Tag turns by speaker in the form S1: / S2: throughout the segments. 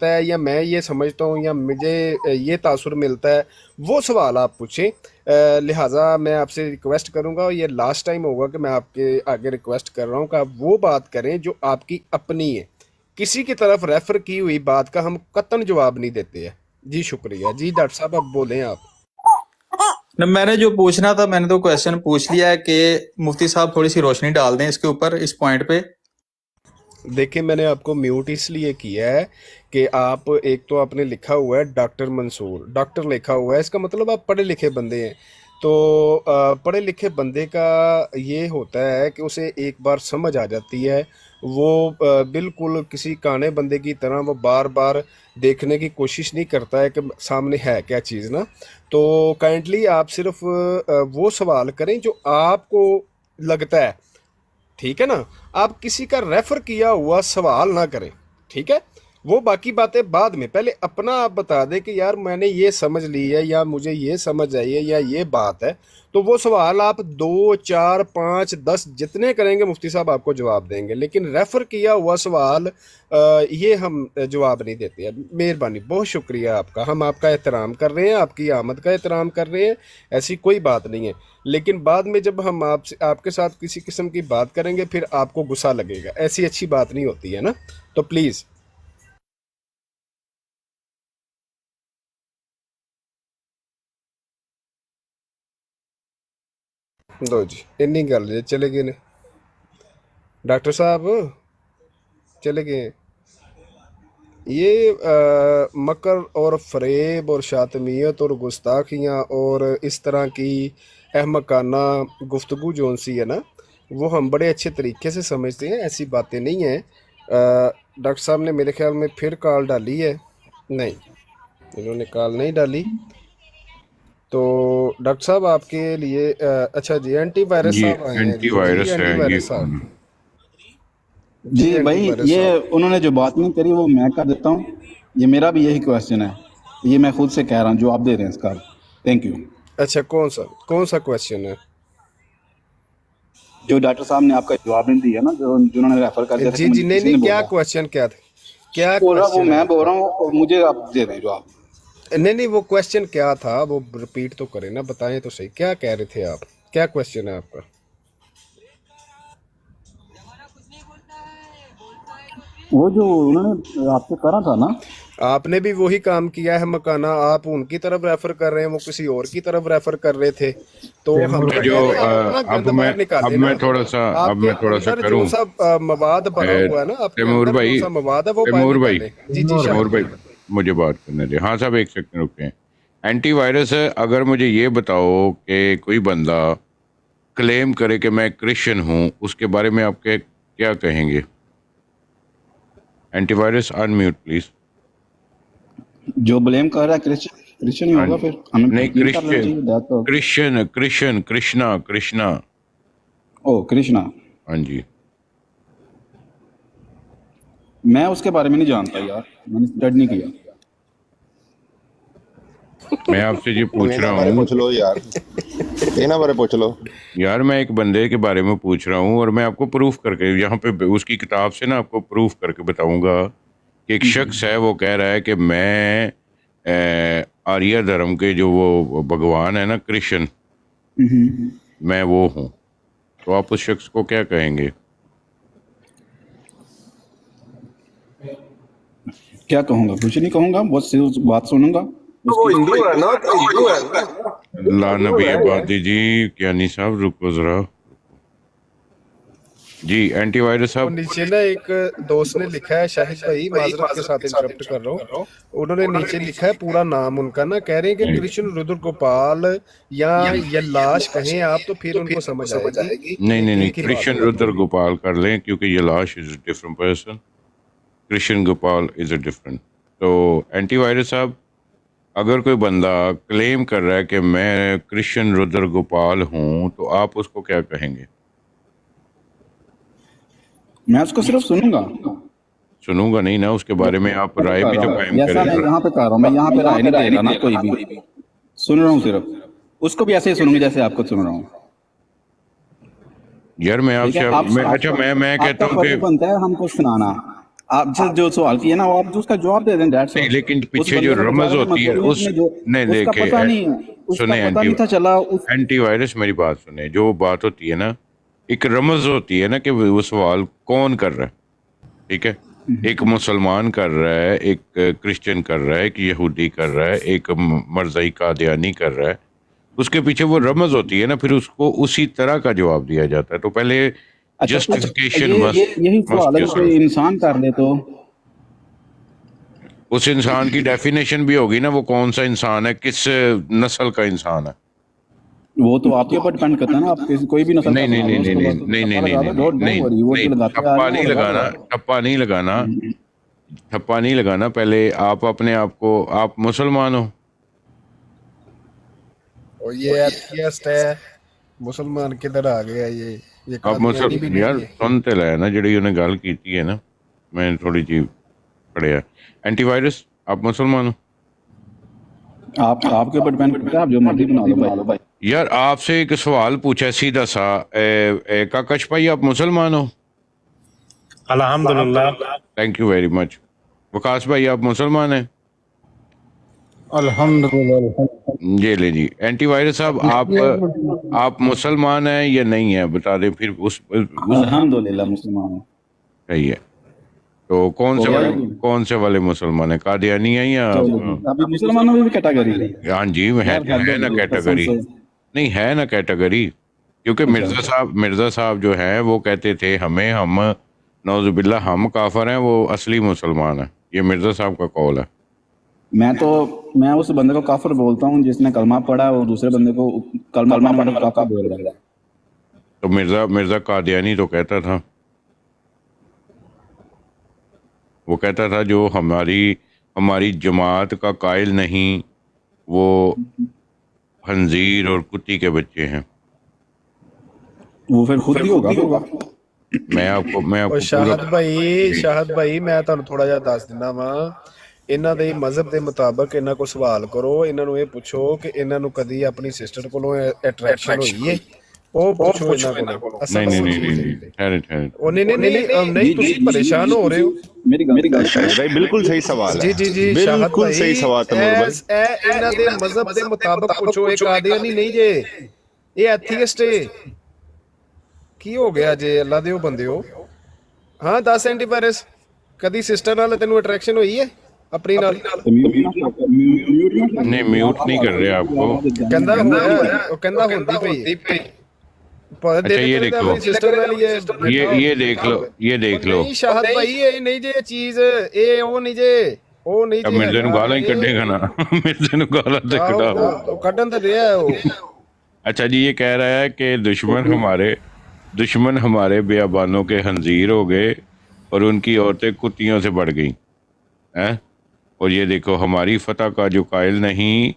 S1: لگتا ہے یا میں یہ سمجھتا ہوں یا مجھے یہ تاثر ملتا ہے وہ سوال آپ پوچھیں. لہٰذا میں آپ سے ریکویسٹ کروں گا، اور یہ لاسٹ ٹائم ہوگا کہ میں آپ کے آگے ریکویسٹ کر رہا ہوں کہ آپ وہ بات کریں جو آپ کی اپنی ہے. کسی کی طرف ریفر کی ہوئی بات کا ہم قطعاً جواب نہیں دیتے ہیں. جی شکریہ. جی ڈاکٹر صاحب اب بولیں آپ.
S2: میں نے جو پوچھنا تھا میں نے تو کویشچن پوچھ لیا ہے کہ مفتی صاحب تھوڑی سی روشنی ڈال دیں اس کے اوپر، اس پوائنٹ پہ.
S1: دیکھیں میں نے آپ کو میوٹ اس لیے کیا ہے کہ آپ ایک تو آپ نے لکھا ہوا ہے ڈاکٹر منصور، ڈاکٹر لکھا ہوا ہے، اس کا مطلب آپ پڑھے لکھے بندے ہیں. تو پڑھے لکھے بندے کا یہ ہوتا ہے کہ اسے ایک بار سمجھ آ جاتی ہے، وہ بالکل کسی کانے بندے کی طرح وہ بار بار دیکھنے کی کوشش نہیں کرتا ہے کہ سامنے ہے کیا چیز نا. تو کائنڈلی آپ صرف وہ سوال کریں جو آپ کو لگتا ہے، ٹھیک ہے نا. آپ کسی کا ریفر کیا ہوا سوال نہ کریں، ٹھیک ہے. وہ باقی باتیں بعد میں، پہلے اپنا آپ بتا دیں کہ یار میں نے یہ سمجھ لی ہے یا مجھے یہ سمجھ آئی ہے یا یہ بات ہے. تو وہ سوال آپ 2 4 5 10 جتنے کریں گے مفتی صاحب آپ کو جواب دیں گے، لیکن ریفر کیا ہوا سوال یہ ہم جواب نہیں دیتے ہیں. مہربانی، بہت شکریہ آپ کا. ہم آپ کا احترام کر رہے ہیں، آپ کی آمد کا احترام کر رہے ہیں، ایسی کوئی بات نہیں ہے. لیکن بعد میں جب ہم آپ کے ساتھ کسی قسم کی بات کریں گے پھر آپ کو غصہ لگے گا، ایسی اچھی بات نہیں ہوتی ہے نا. تو پلیز. لو جی انی گل جی، چلے گئے نے ڈاکٹر صاحب، چلے گئے. یہ مکر اور فریب اور شاطمیت اور گستاخیاں اور اس طرح کی احمقانہ گفتگو جو سی ہے نا، وہ ہم بڑے اچھے طریقے سے سمجھتے ہیں، ایسی باتیں نہیں ہیں. ڈاکٹر صاحب نے میرے خیال میں پھر کال ڈالی ہے. نہیں، انہوں نے کال نہیں ڈالی. تو ڈاکٹر صاحب آپ کے لیے اچھا جی اینٹی وائرس
S3: جی
S1: صاحب آئے ہیں.
S3: اینٹی
S1: جی جی
S3: وائرس
S1: اینٹی
S3: ہے جی.
S1: وائرس صاحب. جی
S4: جی
S1: اینٹی
S4: بھائی،
S1: وائرس
S4: یہ
S1: صاحب.
S4: انہوں نے جو بات نہیں کری وہ میں کر دیتا ہوں. یہ میرا بھی یہی کویشچن ہے، یہ میں خود سے کہہ رہا ہوں، جو آپ دے رہے ہیں اس کا. Thank you.
S1: اچھا کون سا کویشچن ہے؟
S4: جو ڈاکٹر صاحب نے آپ کا جواب نہیں دیا نا، جو جنہوں نے ریفر کر دیا تھا
S1: جی
S4: کہ
S1: جی
S4: مجھے
S1: نہیں
S4: کسی نے
S1: نہیں، کیا
S4: بولا
S1: کویشچن کیا تھا؟ کیا
S4: بول رہا وہ
S1: کویشچن ہے
S4: میں
S1: آپ
S4: بول
S1: کا؟
S4: رہا ہوں، اور مجھے آپ دے دیں جواب.
S1: نہیں نہیں، وہ کویشچن کیا تھا وہ رپیٹ تو کریں نا، بتائیں تو صحیح کیا کہہ رہے تھے آپ، کیا کویشچن ہے آپ کا؟
S4: وہ جو انہوں نے آپ سے کرا تھا نا،
S1: آپ نے بھی وہی کام کیا ہے مکانا، آپ ان کی طرف ریفر کر رہے ہیں، وہ کسی اور کی طرف ریفر کر رہے تھے. تو ہم تو
S3: جو
S1: کہہ رہے ہیں آپ اپنا
S3: اب
S1: گند
S3: میں
S1: باہر نکالیں نا. آپ کے
S3: تھوڑا سا
S1: اندر جو
S3: کروں.
S1: سا مواد بھرا ہوا ہے نا، آپ کے
S3: تیمور
S1: اندر جو
S3: بھائی،
S1: سا مواد ہے وہ باہر
S3: تیمور بھائی،
S1: نکالیں. جی جی
S3: تیمور
S1: شاہد
S3: بھائی
S1: بھائی.
S3: مجھے بات کرنے دیں. ہاں صاحب ایک سیکنڈ رکیں. اینٹی وائرس ہے، اگر مجھے یہ بتاؤ کہ کوئی بندہ کلیم کرے کہ میں کرسچن ہوں، اس کے بارے میں آپ کے کیا کہیں گے؟ Antivirus unmute please.
S4: جو بلیم کر رہا ہے کرسچن ہی
S3: ہاں
S4: ہوگا،
S3: جی.
S4: پھر ہمیں
S3: نہیں،
S4: یقین کر لینا
S3: کرسچن
S4: چاہیے بات تو.
S3: کرشنا.
S4: او کرشنا،
S3: ہاں جی.
S4: میں اس کے بارے میں نہیں جانتا یار، میں نے اسٹڈ نہیں کیا.
S3: میں آپ سے یہ پوچھ رہا
S5: ਇਹਨਾਂ ਬਾਰੇ
S3: ہوں.
S5: ਪੁੱਛ ਲਓ ਯਾਰ, ਇਹਨਾਂ ਬਾਰੇ ਪੁੱਛ ਲਓ.
S3: یار میں ایک بندے کے بارے میں پوچھ رہا ہوں اور میں آپ کو پروف کر کے یہاں پہ اس کی کتاب سے نا آپ کو پروف کر کے بتاؤں گا کہ ایک شخص ہے، وہ کہہ رہا ہے کہ میں آریہ دھرم کے جو وہ بھگوان ہے نا کرشن، میں وہ ہوں. تو آپ اس شخص کو کیا کہیں گے؟
S4: کیا کہوں گا؟ کچھ نہیں کہوں گا، بہت سیریس بات سنوں گا اس
S6: وہ
S4: کی.
S6: ہندو ہے نا، تو ہندو ہے نا.
S3: اللہ نبی آبادی جی، کیانی صاحب رکو ذرا. جی اینٹی وائرس
S1: وہ
S3: صاحب.
S1: نیچے نا ایک دوست نے لکھا ہے، شاہد بھائی معذرت کے ساتھ انٹرپٹ کر رہا ہوں، انہوں نے نیچے لکھا ہے پورا نام ان کا نا، کہہ رہے ہیں کہ کرشن ردر گوپال یا یلاش کہیں آپ تو پھر ان کو سمجھ آئے گی
S3: نہیں،
S1: ان کی بات
S3: کرشن
S1: کو.
S3: ردر گوپال کر لیں کیونکہ یہ لاش is a different person. Krishan Gopal is a different. تو اینٹی وائرس صاحب، اگر کوئی بندہ کلیم کر رہا ہے کہ میں کرشن ردر گوپال ہوں تو آپ اس کو کیا کہیں گے؟
S4: میں اس کو صرف سنوں گا.
S3: سنوں گا نہیں نا، اس کے بارے میں آپ
S4: یہاں پہ
S3: رائے
S4: کر
S3: بھی
S4: رہا
S3: تو
S4: ہوں،
S3: قائم
S4: جیسا
S3: کریں
S4: میں
S3: نا.
S4: یہاں پہ کر رہا ہوں، میں یہاں پہ رائے نہیں دے رہا نا کوئی بھی، سن رہا ہوں صرف. اس کو بھی ایسے ہی سنوں گی جیسے آپ کو سن رہا ہوں.
S3: یار میں آپ
S4: ٹھیک ہے،
S3: سے
S4: آپ
S3: اچھا میں
S4: آپ
S3: کہتا
S4: کا
S3: ہوں کہ
S4: فرض بنتا ہے ہم کو سنانا. آپ جو سوال کیے نا وہ آپ اس کا جواب دے دیں ڈیٹ
S3: نہیں، لیکن
S4: اس
S3: پیچھے
S4: بندے
S3: جو
S4: کو
S3: رمز
S4: بیچارے
S3: ہوتی ہے
S4: مسؤلیت میں جو
S3: نہیں
S4: اس کا
S3: دیکھے
S4: پتہ نہیں اس کا
S3: سنیں
S4: پتہ نہیں تھا چلا
S3: اینٹی وائرس میری بات سنیں. جو بات ہوتی ہے نا ایک رمز ہوتی ہے نا کہ وہ سوال کون کر رہا ہے. ٹھیک ہے، ایک مسلمان کر رہا ہے، ایک کرسچن کر رہا ہے، ایک یہودی کر رہا ہے، ایک مرزائی قادیانی کر رہا ہے. اس کے پیچھے وہ رمز ہوتی ہے نا، پھر اس کو اسی طرح کا جواب دیا جاتا ہے. تو پہلے
S4: اچھا
S3: جسٹیفیکیشن
S4: یہی سوال ہے کوئی انسان کر لے تو
S3: اس انسان کی ڈیفینیشن بھی ہوگی نا، وہ کون سا انسان ہے، کس نسل کا انسان ہے.
S4: وہ تو آپ کے اوپر ڈپینڈ کرتا ہے نا، آپ کوئی بھی نسل کا
S3: نہیں نہیں
S4: بنا
S3: نہیں
S4: دو اس
S3: نہیں
S4: کو
S3: نہیں
S4: بس
S3: نہیں
S4: ٹپا
S3: نہیں
S4: لگا
S3: نہیں
S4: دو.
S3: نہیں
S4: ڈونٹ وری وہ جو
S3: نہیں
S4: لگاتے آ رہے ہیں وہ لگا دو.
S3: ٹھپا نہیں لگانا. پہلے آپ اپنے آپ کو، آپ مسلمان ہو؟
S1: اور یہ ایتھیسٹ ہے، مسلمان کدھر آ گیا یہ
S3: آپ
S1: قادیانی بھی
S3: یار
S1: نہیں ہے.
S3: سنتے لائے نا جڑی انہیں گل کیتی ہے نا، میں تھوڑی جی پڑھیا. اینٹی وائرس آپ مسلمان ہو؟
S4: آپ کے اوپر ڈپینڈ کرتا ہے، آپ جو مرضی بنا لو بھائی.
S3: یار آپ سے ایک سوال پوچھا سیدھا سا، کاکش بھائی آپ مسلمان ہو؟
S7: الحمدللہ.
S3: Thank you very much. Vikas بھائی آپ مسلمان ہیں؟
S7: الحمدللہ.
S3: جی لے جی. اینٹی وائرس صاحب آپ مسلمان ہیں یا نہیں ہیں بتا دیں پھر اس
S4: الحمدللہ مسلمان ہوں.
S3: صحیح ہے. تو
S4: ہو گیا جی؟
S3: کون سے والے مسلمان ہیں، قادیانی ہیں یا
S4: چلو جی ابھی مسلمانوں میں بھی کیٹاگری ہے
S3: ہاں جی
S4: یار
S3: ہے نا
S4: قسم
S3: کیٹیگری.
S4: سے.
S3: نہیں ہے نا کیٹیگری، کیونکہ
S4: اچھا
S3: مرزا صاحب جو ہیں وہ کہتے تھے ہم نعوذ باللہ ہم کافر ہیں، وہ اصلی مسلمان ہیں. یہ مرزا صاحب کا قول ہے.
S4: میں اس بندے کو کافر بولتا ہوں جس نے کلمہ پڑھا اور دوسرے بندے کو کلمہ نہ پڑھا کافر بول رہا ہے.
S3: تو مرزا قادیانی تو کہتا تھا، وہ کہتا تھا جو ہماری جماعت کا قائل نہیں وہ خنزیر اور کتی کے بچے ہیں.
S4: وہ پھر خود ہی ہوگا
S3: میں آپ کو
S1: اور شاہد بھائی میں تہنوں تھوڑا جہا دس دینا وا. انہاں دے مذہب دے مطابق انہاں کو سوال کرو، انہاں نوں یہ پوچھو کہ انہاں نوں کدی اپنی سسٹر کولوں اٹریکشن ہوئی ہے، او پوچھو انہاں کولوں. اصل چیز ہے
S3: ٹھہرے.
S1: او نہیں تسی پریشان ہو رہے ہو.
S4: میری گل
S5: شاہد بھائی بالکل صحیح سوال ہے،
S1: جی شاہد
S5: بالکل صحیح
S1: بھائی
S5: سوال تنور بھائی.
S1: انہاں دے مذہب دے مطابق پوچھو. ایک قادیانی نہیں جے، یہ ایتھیسٹ ہے. کی ہو گیا جے اللہ دیو بندیو؟ ہاں 10 اینٹی وائرس کدی سسٹر نال تینوں اٹریکشن ہوئی ہے اپنی نال؟
S3: نہیں میوٹ نہیں کر رہے آپ کو.
S1: کہندا ہویا او کہندا ہوندی پئی.
S3: اچھا یہ دیکھ لو،
S1: اپنی سسٹر نال
S3: یہ دیکھ لو.
S1: نہیں شاہد بھائی یہ نہیں جے چیز، اے او نہیں جے، او نہیں
S3: اب
S1: جے
S3: مرزے نو گالاں ہی کڈے گا نا، مرزے نو گالاں تے کڈا.
S1: کڈن تے رہیا ہے او.
S3: اچھا جی یہ کہہ رہا ہے کہ دشمن ہمارے بیابانوں کے خنزیر ہو گئے اور ان کی عورتیں کتیوں سے بڑھ گئیں. اور یہ دیکھو ہماری فتح کا جو قائل نہیں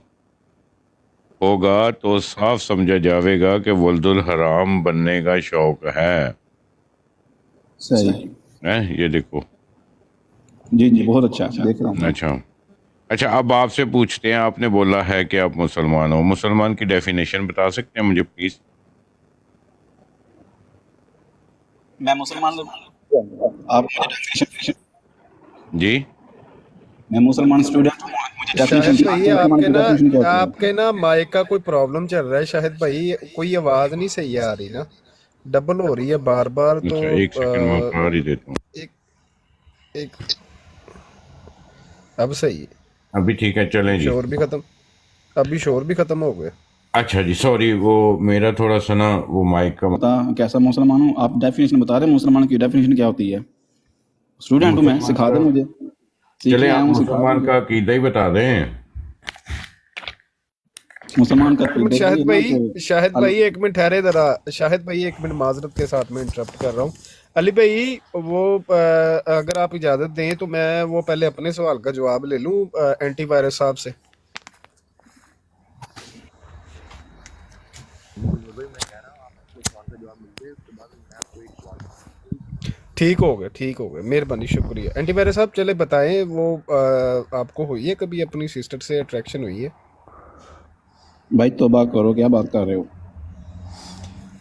S3: ہوگا تو صاف سمجھا جاوے گا کہ ولد الحرام بننے کا شوق ہے.
S4: صحیح.
S3: یہ دیکھو.
S4: جی بہت اچھا دیکھ رہا ہوں.
S3: اچھا اب آپ سے پوچھتے ہیں، آپ نے بولا ہے کہ آپ مسلمان ہو، مسلمان کی ڈیفینیشن بتا سکتے ہیں مجھے پلیز؟
S4: میں مسلمان آپ
S3: جی
S4: میں مسلمان اسٹوڈنٹ ہوں.
S1: شاہد بھائی
S4: آپ
S1: آپ کے نا مائک کا کوئی پرابلم چل رہا ہے شاہد بھائی، کوئی آواز نہیں صحیح آ رہی نا، ڈبل ہو رہی ہے بار بار. تو
S3: اچھا ایک سیکنڈ میں باہر ہی دیتا ہوں.
S1: ایک اب صحیح ہے،
S3: ابھی ٹھیک ہے چلیں جی.
S1: شور بھی ختم، ابھی شور بھی ختم ہو گئے.
S3: اچھا جی سوری، وہ میرا تھوڑا سا نا وہ مائک کا
S4: بتا کیسا مسلمان ہوں. آپ ڈیفینیشن بتا رہے ہیں مسلمان کی ڈیفینیشن کیا ہوتی ہے؟ اسٹوڈنٹ ہوں میں، سکھا دیں مجھے.
S3: چلیں آپ مسلمان کا عقیدہ ہی بتا دیں.
S4: مسلمان کا
S1: شاہد بھائی ایک منٹ ٹھہرے ذرا. شاہد بھائی ایک منٹ معذرت کے ساتھ میں انٹرپٹ کر رہا ہوں. علی بھائی وہ اگر آپ اجازت دیں تو میں وہ پہلے اپنے سوال کا جواب لے لوں اینٹی وائرس صاحب سے. ٹھیک ہو گئے مہربانی شکریہ. اینٹی وائرس صاحب چلے بتائیں، وہ آپ کو ہوئی ہے کبھی اپنی سسٹر سے اٹریکشن ہوئی ہے؟
S4: بھائی توبہ کرو، کیا بات کر رہے ہو؟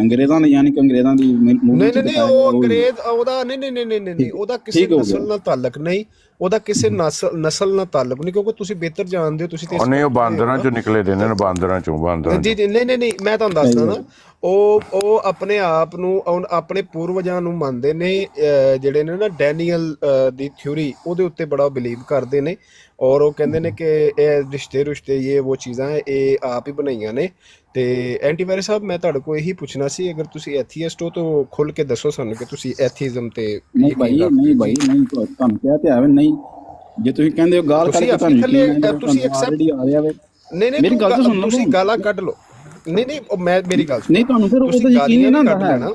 S4: ਅੰਗਰੇਜ਼ਾਂ ਨੇ, ਯਾਨੀ ਕਿ ਅੰਗਰੇਜ਼ਾਂ ਦੀ ਮੂਵੀ
S1: ਨਹੀਂ
S4: ਚ
S1: ਨਹੀਂ ਨਹੀਂ,
S4: ਦਿਖਾਇਆ ਗਿਆ
S1: ਉਹ
S4: ਉਹ ਹੀ ਹੈ।
S1: ਅੰਗਰੇਜ਼ ਉਹਦਾ ਨਹੀਂ ਨਹੀਂ ਨਹੀਂ ਨਹੀਂ ਨਹੀਂ ਨਹੀਂ,
S4: ਠੀਕ
S1: ਉਹਦਾ ਕਿਸੇ
S4: ਠੀਕ ਹੋ ਗਿਆ।
S1: ਨਸਲ ਨਾਲ ਤਾਲੁਕ ਨਹੀਂ, ਉਹਦਾ ਕਿਸੇ ਨਸਲ ਨਾਲ ਤਾਲੁਕ ਨਹੀਂ, ਕਿਉਂਕਿ ਤੁਸੀਂ ਬਿਹਤਰ ਜਾਣਦੇ ਹੋ, ਤੁਸੀਂ ਤੇ ਇਸ
S3: ਉਹਨੇ ਉਹ
S1: ਫੀਲਡ ਦੇ ਹੋ
S3: ਬਾਂਦਰਾਂ
S1: ਨਾ।
S3: ਚੋਂ ਨਿਕਲੇ ਦੇ ਨੇ, ਬਾਂਦਰਾਂ ਚੋਂ
S1: ਜੀ ਜੀ, ਨਹੀਂ ਨਹੀਂ ਨਹੀਂ, ਮੈਂ ਤੁਹਾਨੂੰ
S4: ਸਹੀ
S1: ਦੱਸਦਾ
S4: ਗੱਲ।
S1: ਨਾ, ਉਹ ਆਪਣੇ ਆਪ ਨੂੰ ਆਪਣੇ ਪੂਰਵਜਾਂ ਨੂੰ ਮੰਨਦੇ ਨੇ, ਜਿਹੜੇ ਨੇ ਨਾ ਡੈਨੀਅਲ ਦੀ ਥਿਊਰੀ, ਉਹਦੇ ਉੱਤੇ ਬੜਾ ਬਿਲੀਵ ਕਰਦੇ ਨੇ, ਔਰ ਉਹ ਕਹਿੰਦੇ ਨੇ ਕਿ ਇਹ ਰਿਸ਼ਤੇ ਰੁਸ਼ਤੇ ਇਹ ਉਹ ਚੀਜ਼ਾਂ ਇਹ ਆਪ ਹੀ ਬਣਾਈਆਂ ਨੇ। ਤੇ ਐਂਟੀਵਾਇਰਸ ਸਾਹਿਬ, ਮੈਂ ਤੁਹਾਡੇ ਕੋਲ ਇਹੀ ਪੁੱਛਣਾ ਸੀ, ਅਗਰ ਤੁਸੀਂ ਐਥੀਇਸਟ ਹੋ ਤਾਂ ਖੁੱਲ ਕੇ ਦੱਸੋ ਸਾਨੂੰ ਕਿ ਤੁਸੀਂ ਐਥੀਜ਼ਮ ਤੇ
S4: ਨਹੀਂ
S1: ਯਕੀਨ
S4: ਭਾਈ,
S1: ਰੱਖਦੇ
S4: ਨਹੀਂ
S1: ਹੋ
S4: ਭਾਈ,
S1: ਜੀ।
S4: ਨਹੀਂ, ਤੁਹਾਨੂੰ ਕਿਹਾ ਤੇ ਆਵੇ ਨਹੀਂ। ਜੇ ਤੁਸੀਂ ਕਹਿੰਦੇ ਹੋ ਗਾਲ
S1: ਤੁਸੀਂ
S4: ਕਰਕੇ
S1: ਆਪਣੀ
S4: ਤੁਹਾਨੂੰ
S1: ਥੱਲੇ
S4: ਯਕੀਨ ਹੈ, ਜਦੋਂ
S1: ਤੁਸੀਂ
S4: ਤੁਹਾਨੂੰ ਆਲਰੇਡੀ ਆ ਰਿਹਾ ਵੇ।
S1: ਨਹੀਂ ਨਹੀਂ,
S4: ਮੇਰੀ ਗੱਲ ਤਾਂ ਸੁਣ ਲਓ।
S1: ਤੁਸੀਂ ਗਾਲਾਂ ਕੱਢ ਲਓ। ਨਹੀਂ ਨਹੀਂ, ਉਹ ਮੈਂ ਮੇਰੀ ਗੱਲ ਸੁਣੋ,
S4: ਨਹੀਂ, ਤੁਹਾਨੂੰ ਫਿਰ
S1: ਤੁਸੀਂ
S4: ਉਹਦਾ ਯਕੀਨ
S1: ਗਾਲੀਆਂ
S4: ਨਹੀਂ ਨਾ
S1: ਨਹੀਂ
S4: ਹੁੰਦਾ
S1: ਕੱਢ
S4: ਹੈ।
S1: ਲੈਣਾ।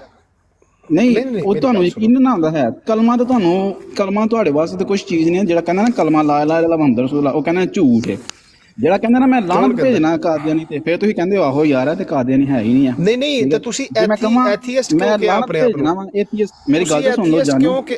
S4: ਨਹੀਂ,
S1: ਨਹੀਂ ਨਹੀਂ,
S4: ਉਹ
S1: ਮੇਰੀ
S4: ਤੁਹਾਨੂੰ
S1: ਗੱਲ
S4: ਯਕੀਨ
S1: ਸੁਣੋ।
S4: ਨਾ ਆਉਂਦਾ ਹੈ। ਕਲਮਾ ਤਾਂ ਤੁਹਾਨੂੰ, ਕਲਮਾ ਤੁਹਾਡੇ ਵਾਸਤੇ ਤਾਂ ਕੁਝ ਚੀਜ਼ ਨਹੀਂ ਹੈ। ਜਿਹੜਾ ਕਹਿੰਦਾ ਨਾ ਕਲਮਾ ਲਾ ਲਾ ਇਲਾ ਮੁਹੰਮਦ ਰਸੂਲullah, ਉਹ ਕਹਿੰਦਾ ਝੂਠ ਹੈ। ਜਿਹੜਾ ਕਹਿੰਦਾ ਨਾ ਮੈਂ ਲਾਹਨਤ
S1: ਕਹਿੰਦਾ?
S4: ਭੇਜਣਾ ਕਾਦੀਆਨੀ ਤੇ, ਫਿਰ ਤੁਸੀਂ ਕਹਿੰਦੇ ਹੋ ਆਹੋ ਯਾਰ ਹੈ ਤੇ ਕਾਦੀਆਨੀ ਹੈ ਹੀ ਨਹੀਂ ਆ।
S1: ਨਹੀਂ ਨਹੀਂ,
S4: ਠੀਕ
S1: ਤੇ
S4: ਹੈ?
S1: ਤੁਸੀਂ
S4: ਜੇ ਮੈਂ ਕਹਾਂ
S1: ਐਥੀਇਸਟ
S4: ਮੈਂ
S1: ਕਿਉਂ ਕਿਹਾ
S4: ਲਾਹਨਤ
S1: ਆਪਣੇ ਆਪ
S4: ਭੇਜਣਾ
S1: ਨੂੰ?
S4: ਵਾ ਐਥੀਇਸਟ, ਮੇਰੀ ਗੱਲ
S1: ਤੁਸੀਂ
S4: ਤਾਂ ਸੁਣ ਲਓ
S1: ਐਥੀਇਸਟ
S4: ਜਾਨੋ।
S1: ਕਿਉਂ ਕਿ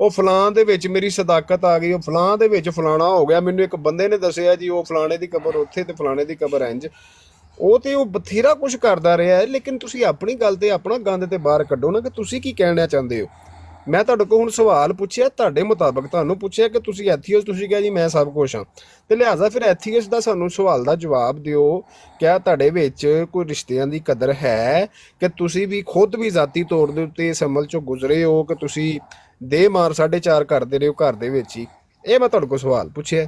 S1: ਉਹ ਫਲਾਂ ਦੇ ਵਿੱਚ ਮੇਰੀ ਸਦਾਕਤ ਆ ਗਈ, ਉਹ ਫਲਾਂ ਦੇ ਵਿੱਚ ਫਲਾਣਾ ਹੋ ਗਿਆ, ਮੈਨੂੰ ਇੱਕ ਬੰਦੇ ਨੇ ਦੱਸਿਆ ਜੀ ਉਹ ਫਲਾਣੇ ਦੀ ਕਬਰ ਉੱਥੇ ਤੇ ਫਲਾਣੇ ਦੀ ਕਬਰ ਇੰਜ। ਉਹ ਤੇ ਉਹ ਬਥੇਰਾ ਕੁਝ ਕਰਦਾ ਰਿਹਾ ਹੈ, ਲੇਕਿਨ ਤੁਸੀਂ ਆਪਣੀ ਗੱਲ ਤੇ ਆਪਣਾ ਗੰਦ ਤੇ ਬਾਹਰ ਕੱਢੋ ਨਾ ਕਿ ਤੁਸੀਂ ਕੀ ਕਹਿਣਾ ਚਾਹੁੰਦੇ ਹੋ। ਮੈਂ ਤੁਹਾਡੇ ਕੋਲ ਹੁਣ ਸਵਾਲ ਪੁੱਛਿਆ, ਤੁਹਾਡੇ ਮੁਤਾਬਕ ਤੁਹਾਨੂੰ ਪੁੱਛਿਆ ਕਿ ਤੁਸੀਂ ਐਥੀਅਸਟ, ਤੁਸੀਂ ਕਿਹਾ ਜੀ ਮੈਂ ਸਭ ਕੁਝ ਹਾਂ, ਤੇ ਲਿਹਾਜ਼ਾ ਫਿਰ ਐਥੀਅਸਟ ਦਾ ਸਾਨੂੰ ਸਵਾਲ ਦਾ ਜਵਾਬ ਦਿਓ। ਕਿਆ ਤੁਹਾਡੇ ਵਿੱਚ ਕੋਈ ਰਿਸ਼ਤਿਆਂ ਦੀ ਕਦਰ ਹੈ ਕਿ ਤੁਸੀਂ ਵੀ ਖੁਦ ਵੀ ਜ਼ਾਤੀ ਤੌਰ ਦੇ ਉੱਤੇ ਇਸ ਅਮਲ ਚੋਂ ਗੁਜ਼ਰੇ ਹੋ ਕਿ ਤੁਸੀਂ ਦੇ ਮਾਰ 4.5 ਕਰਦੇ ਰਹੇ ਹੋ ਘਰ ਦੇ ਵਿੱਚ ਹੀ? ਇਹ ਮੈਂ ਤੁਹਾਡੇ ਕੋਲ ਸਵਾਲ ਪੁੱਛਿਆ,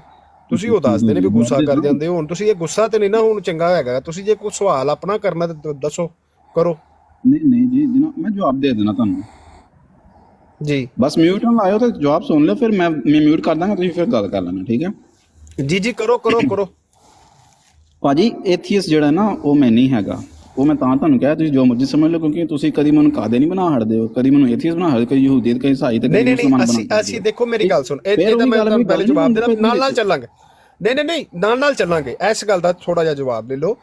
S1: ਤੁਸੀਂ ਉਹ ਦੱਸਦੇ ਨੇ ਵੀ ਗੁੱਸਾ ਕਰ ਜਾਂਦੇ ਹੋ। ਹੁਣ ਤੁਸੀਂ ਇਹ ਗੁੱਸਾ ਤੇ ਨਹੀਂ ਨਾ ਹੁਣ ਚੰਗਾ ਹੈਗਾ, ਤੁਸੀਂ ਜੇ ਕੋਈ ਸਵਾਲ ਆਪਣਾ ਕਰਨਾ ਤੇ ਦੱਸੋ, ਕਰੋ।
S4: ਨਹੀਂ ਨਹੀਂ ਜੀ ਜਨਾਬ, ਮੈਂ ਜਵਾਬ ਦੇ ਦੇਣਾ ਤੁਹਾਨੂੰ
S1: ਜੀ
S4: ਬਸ। ਮਿਊਟ ਨਾ ਲਾਇਓ ਤੇ ਜਵਾਬ ਸੁਣ ਲਿਓ, ਫਿਰ ਮੈਂ ਮਿਊਟ ਕਰ ਦਾਂਗਾ, ਤੁਸੀਂ ਫਿਰ ਗੱਲ ਕਰ ਲੈਣਾ, ਠੀਕ ਹੈ
S1: ਜੀ ਜੀ, ਕਰੋ ਕਰੋ ਕਰੋ।
S4: ਭਾਜੀ ਐਥੀਅਸਟ ਜਿਹੜਾ ਨਾ ਉਹ ਮੈਂ ਨਹੀਂ ਹੈਗਾ, ਉਹ ਮੈਂ ਤਾਂ ਤੁਹਾਨੂੰ ਕਿਹਾ ਤੁਸੀਂ ਜੋ ਮਰਜ਼ੀ ਸਮਝ ਲਓ, ਕਿਉਂਕਿ ਤੁਸੀਂ ਕਦੀ ਮੈਨੂੰ ਕਾਦੇ ਨਹੀਂ ਬਣਾ ਹਟਦੇ ਹੋ, ਕਦੀ ਮੈਨੂੰ ਐਥੀਅਸਟ ਬਣਾ ਹਟਦੇ, ਕਦੀ ਯਹੂਦੀ, ਕਦੀ ਈਸਾਈ, ਤੇ
S1: ਨਹੀਂ
S4: ਕਦੀ
S1: ਨਹੀਂ
S4: ਮੁਸਲਮਾਨ
S1: ਨਹੀਂ,
S4: ਬਣਾ
S1: ਅਸੀਂ ਦੇਖੋ ਮੇਰੀ ਗੱਲ ਸੁਣ, ਇਹ
S4: ਫਿਰ
S1: ਤਾਂ
S4: ਉਹੀ
S1: ਮੈਂ
S4: ਗੱਲ
S1: ਤੁਹਾਨੂੰ
S4: ਵੀ
S1: ਪਹਿਲੇ
S4: ਗੱਲ
S1: ਜਵਾਬ
S4: ਨਹੀਂ
S1: ਦੇਣਾ, ਨਾਲ ਨਾਲ
S4: ਹੁੰਦੀ।
S1: ਚੱਲਾਂਗੇ। ਨਹੀਂ ਨਹੀਂ ਨਹੀਂ, ਨਾਲ ਨਾਲ ਚੱਲਾਂਗੇ, ਇਸ ਗੱਲ ਦਾ ਥੋੜਾ ਜਿਹਾ ਜਵਾਬ ਲੈ ਲਓ।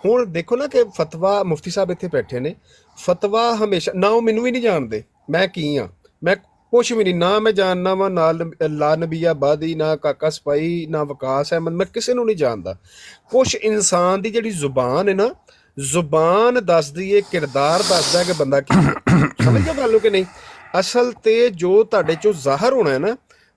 S1: ਹੁਣ ਦੇਖੋ ਨਾ ਕਿ ਫਤਵਾ ਮੁਫਤੀ ਸਾਹਿਬ ਇੱਥੇ ਬੈਠੇ ਨੇ, ਫਤਵਾ ਹਮੇਸ਼ਾ ਨਾ ਉਹ ਮੈਨੂੰ ਵੀ ਨਹੀਂ ਜਾਣਦੇ ਮੈਂ ਕੀ ਹਾਂ, ਮੈਂ ਕੁਛ ਵੀ ਨਹੀਂ, ਨਾ ਮੈਂ ਜਾਣਨਾ ਵਾ ਨਾਲ ਲਾ ਨਬੀਆ ਬਾਦੀ, ਨਾ ਕਾਕਾ ਸਪਾਈ, ਨਾ ਵਿਕਾਸ ਅਹਿਮਦ, ਮੈਂ ਕਿਸੇ ਨੂੰ ਨਹੀਂ ਜਾਣਦਾ। ਕੁਛ ਇਨਸਾਨ ਦੀ ਜਿਹੜੀ ਜ਼ੁਬਾਨ ਹੈ ਨਾ, ਜ਼ੁਬਾਨ ਦੱਸਦੀ ਏ, ਕਿਰਦਾਰ ਦੱਸਦਾ ਕਿ ਬੰਦਾ ਕੀ ਹੈ। ਸਮਝ ਗਏ ਗੱਲ ਨੂੰ ਕਿ ਨਹੀਂ? ਅਸਲ ਤੇ ਜੋ ਤੁਹਾਡੇ ਚੋਂ ਜ਼ਾਹਰ ਹੋਣਾ ਹੈ ਨਾ,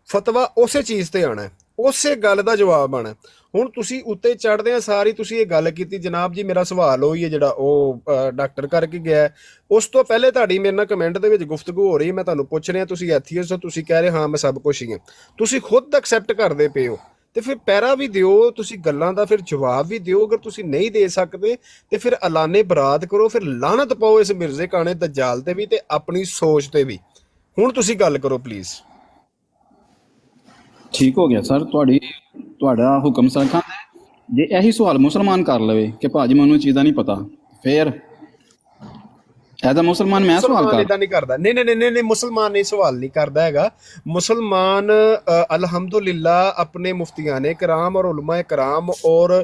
S1: ਫਤਵਾ ਉਸੇ ਚੀਜ਼ ਤੇ ਆਣਾ, ਉਸੇ ਗੱਲ ਦਾ ਜਵਾਬ ਆਣਾ। ਹੁਣ ਤੁਸੀਂ ਉੱਤੇ ਚੜ੍ਹਦੇ ਆ ਸਾਰੀ ਤੁਸੀਂ ਇਹ ਗੱਲ ਕੀਤੀ ਜਨਾਬ ਜੀ ਮੇਰਾ ਸਵਾਲ ਉਹੀ ਹੈ ਜਿਹੜਾ ਉਹ ਡਾਕਟਰ ਕਰਕੇ ਗਿਆ ਹੈ। ਉਸ ਤੋਂ ਪਹਿਲੇ ਤੁਹਾਡੀ ਮੇਰੇ ਨਾਲ ਕਮੈਂਟ ਦੇ ਵਿੱਚ ਗੁਫ਼ਤਗੂ ਹੋ ਰਹੀ, ਮੈਂ ਤੁਹਾਨੂੰ ਪੁੱਛ ਰਿਹਾ ਤੁਸੀਂ ਐਥੀਅਸਟ ਹੋ, ਤੁਸੀਂ ਕਹਿ ਰਹੇ ਹਾਂ ਮੈਂ ਸਭ ਕੁਝ ਹੀ ਹਾਂ, ਤੁਸੀਂ ਖੁਦ ਐਕਸੈਪਟ ਕਰਦੇ ਪਏ ਹੋ, ਤੇ ਫਿਰ ਪੈਰਾ ਵੀ ਦਿਓ, ਤੁਸੀਂ ਗੱਲਾਂ ਦਾ ਫਿਰ ਜਵਾਬ ਵੀ ਦਿਓ। ਅਗਰ ਤੁਸੀਂ ਨਹੀਂ ਦੇ ਸਕਦੇ ਤੇ ਫਿਰ ਐਲਾਨੇ ਬਰਾਤ ਕਰੋ, ਫਿਰ ਲਾਹਨਤ ਪਾਓ ਇਸ ਮਿਰਜ਼ੇ ਕਾਣੇ ਦਜਾਲ ਤੇ ਵੀ ਤੇ ਆਪਣੀ ਸੋਚ ਤੇ ਵੀ। ਹੁਣ ਤੁਸੀਂ ਗੱਲ ਕਰੋ ਪਲੀਜ਼।
S4: ਠੀਕ ਹੋ ਗਿਆ ਸਰ, ਤੁਹਾਡਾ ਹੁਕਮ ਸਰਖਾਂ। ਜੇ ਇਹੀ ਸਵਾਲ ਮੁਸਲਮਾਨ ਕਰ ਲਵੇ ਕਿ ਭਾਜੀ ਮੈਨੂੰ ਇਹ ਚੀਜ਼ਾਂ ਨਹੀਂ ਪਤਾ, ਫਿਰ ਐਜ਼ ਅ ਮੁਸਲਮਾਨ ਮੈਂ ਸਵਾਲ
S1: ਮੁਸਲਮਾਨ
S4: ਕਰ
S1: ਇਦਾਂ ਨਹੀਂ ਕਰਦਾ। ਨਹੀਂ, ਮੁਸਲਮਾਨ ਇਹ ਸਵਾਲ ਨਹੀਂ ਕਰਦਾ ਹੈਗਾ। ਮੁਸਲਮਾਨ ਅਲਹਮਦੁਲਿਲਾ ਆਪਣੇ ਮੁਫਤੀਆਨੇ ਕਰਾਮ ਔਰ ਉਲਮਾ ਕਰਾਮ ਔਰ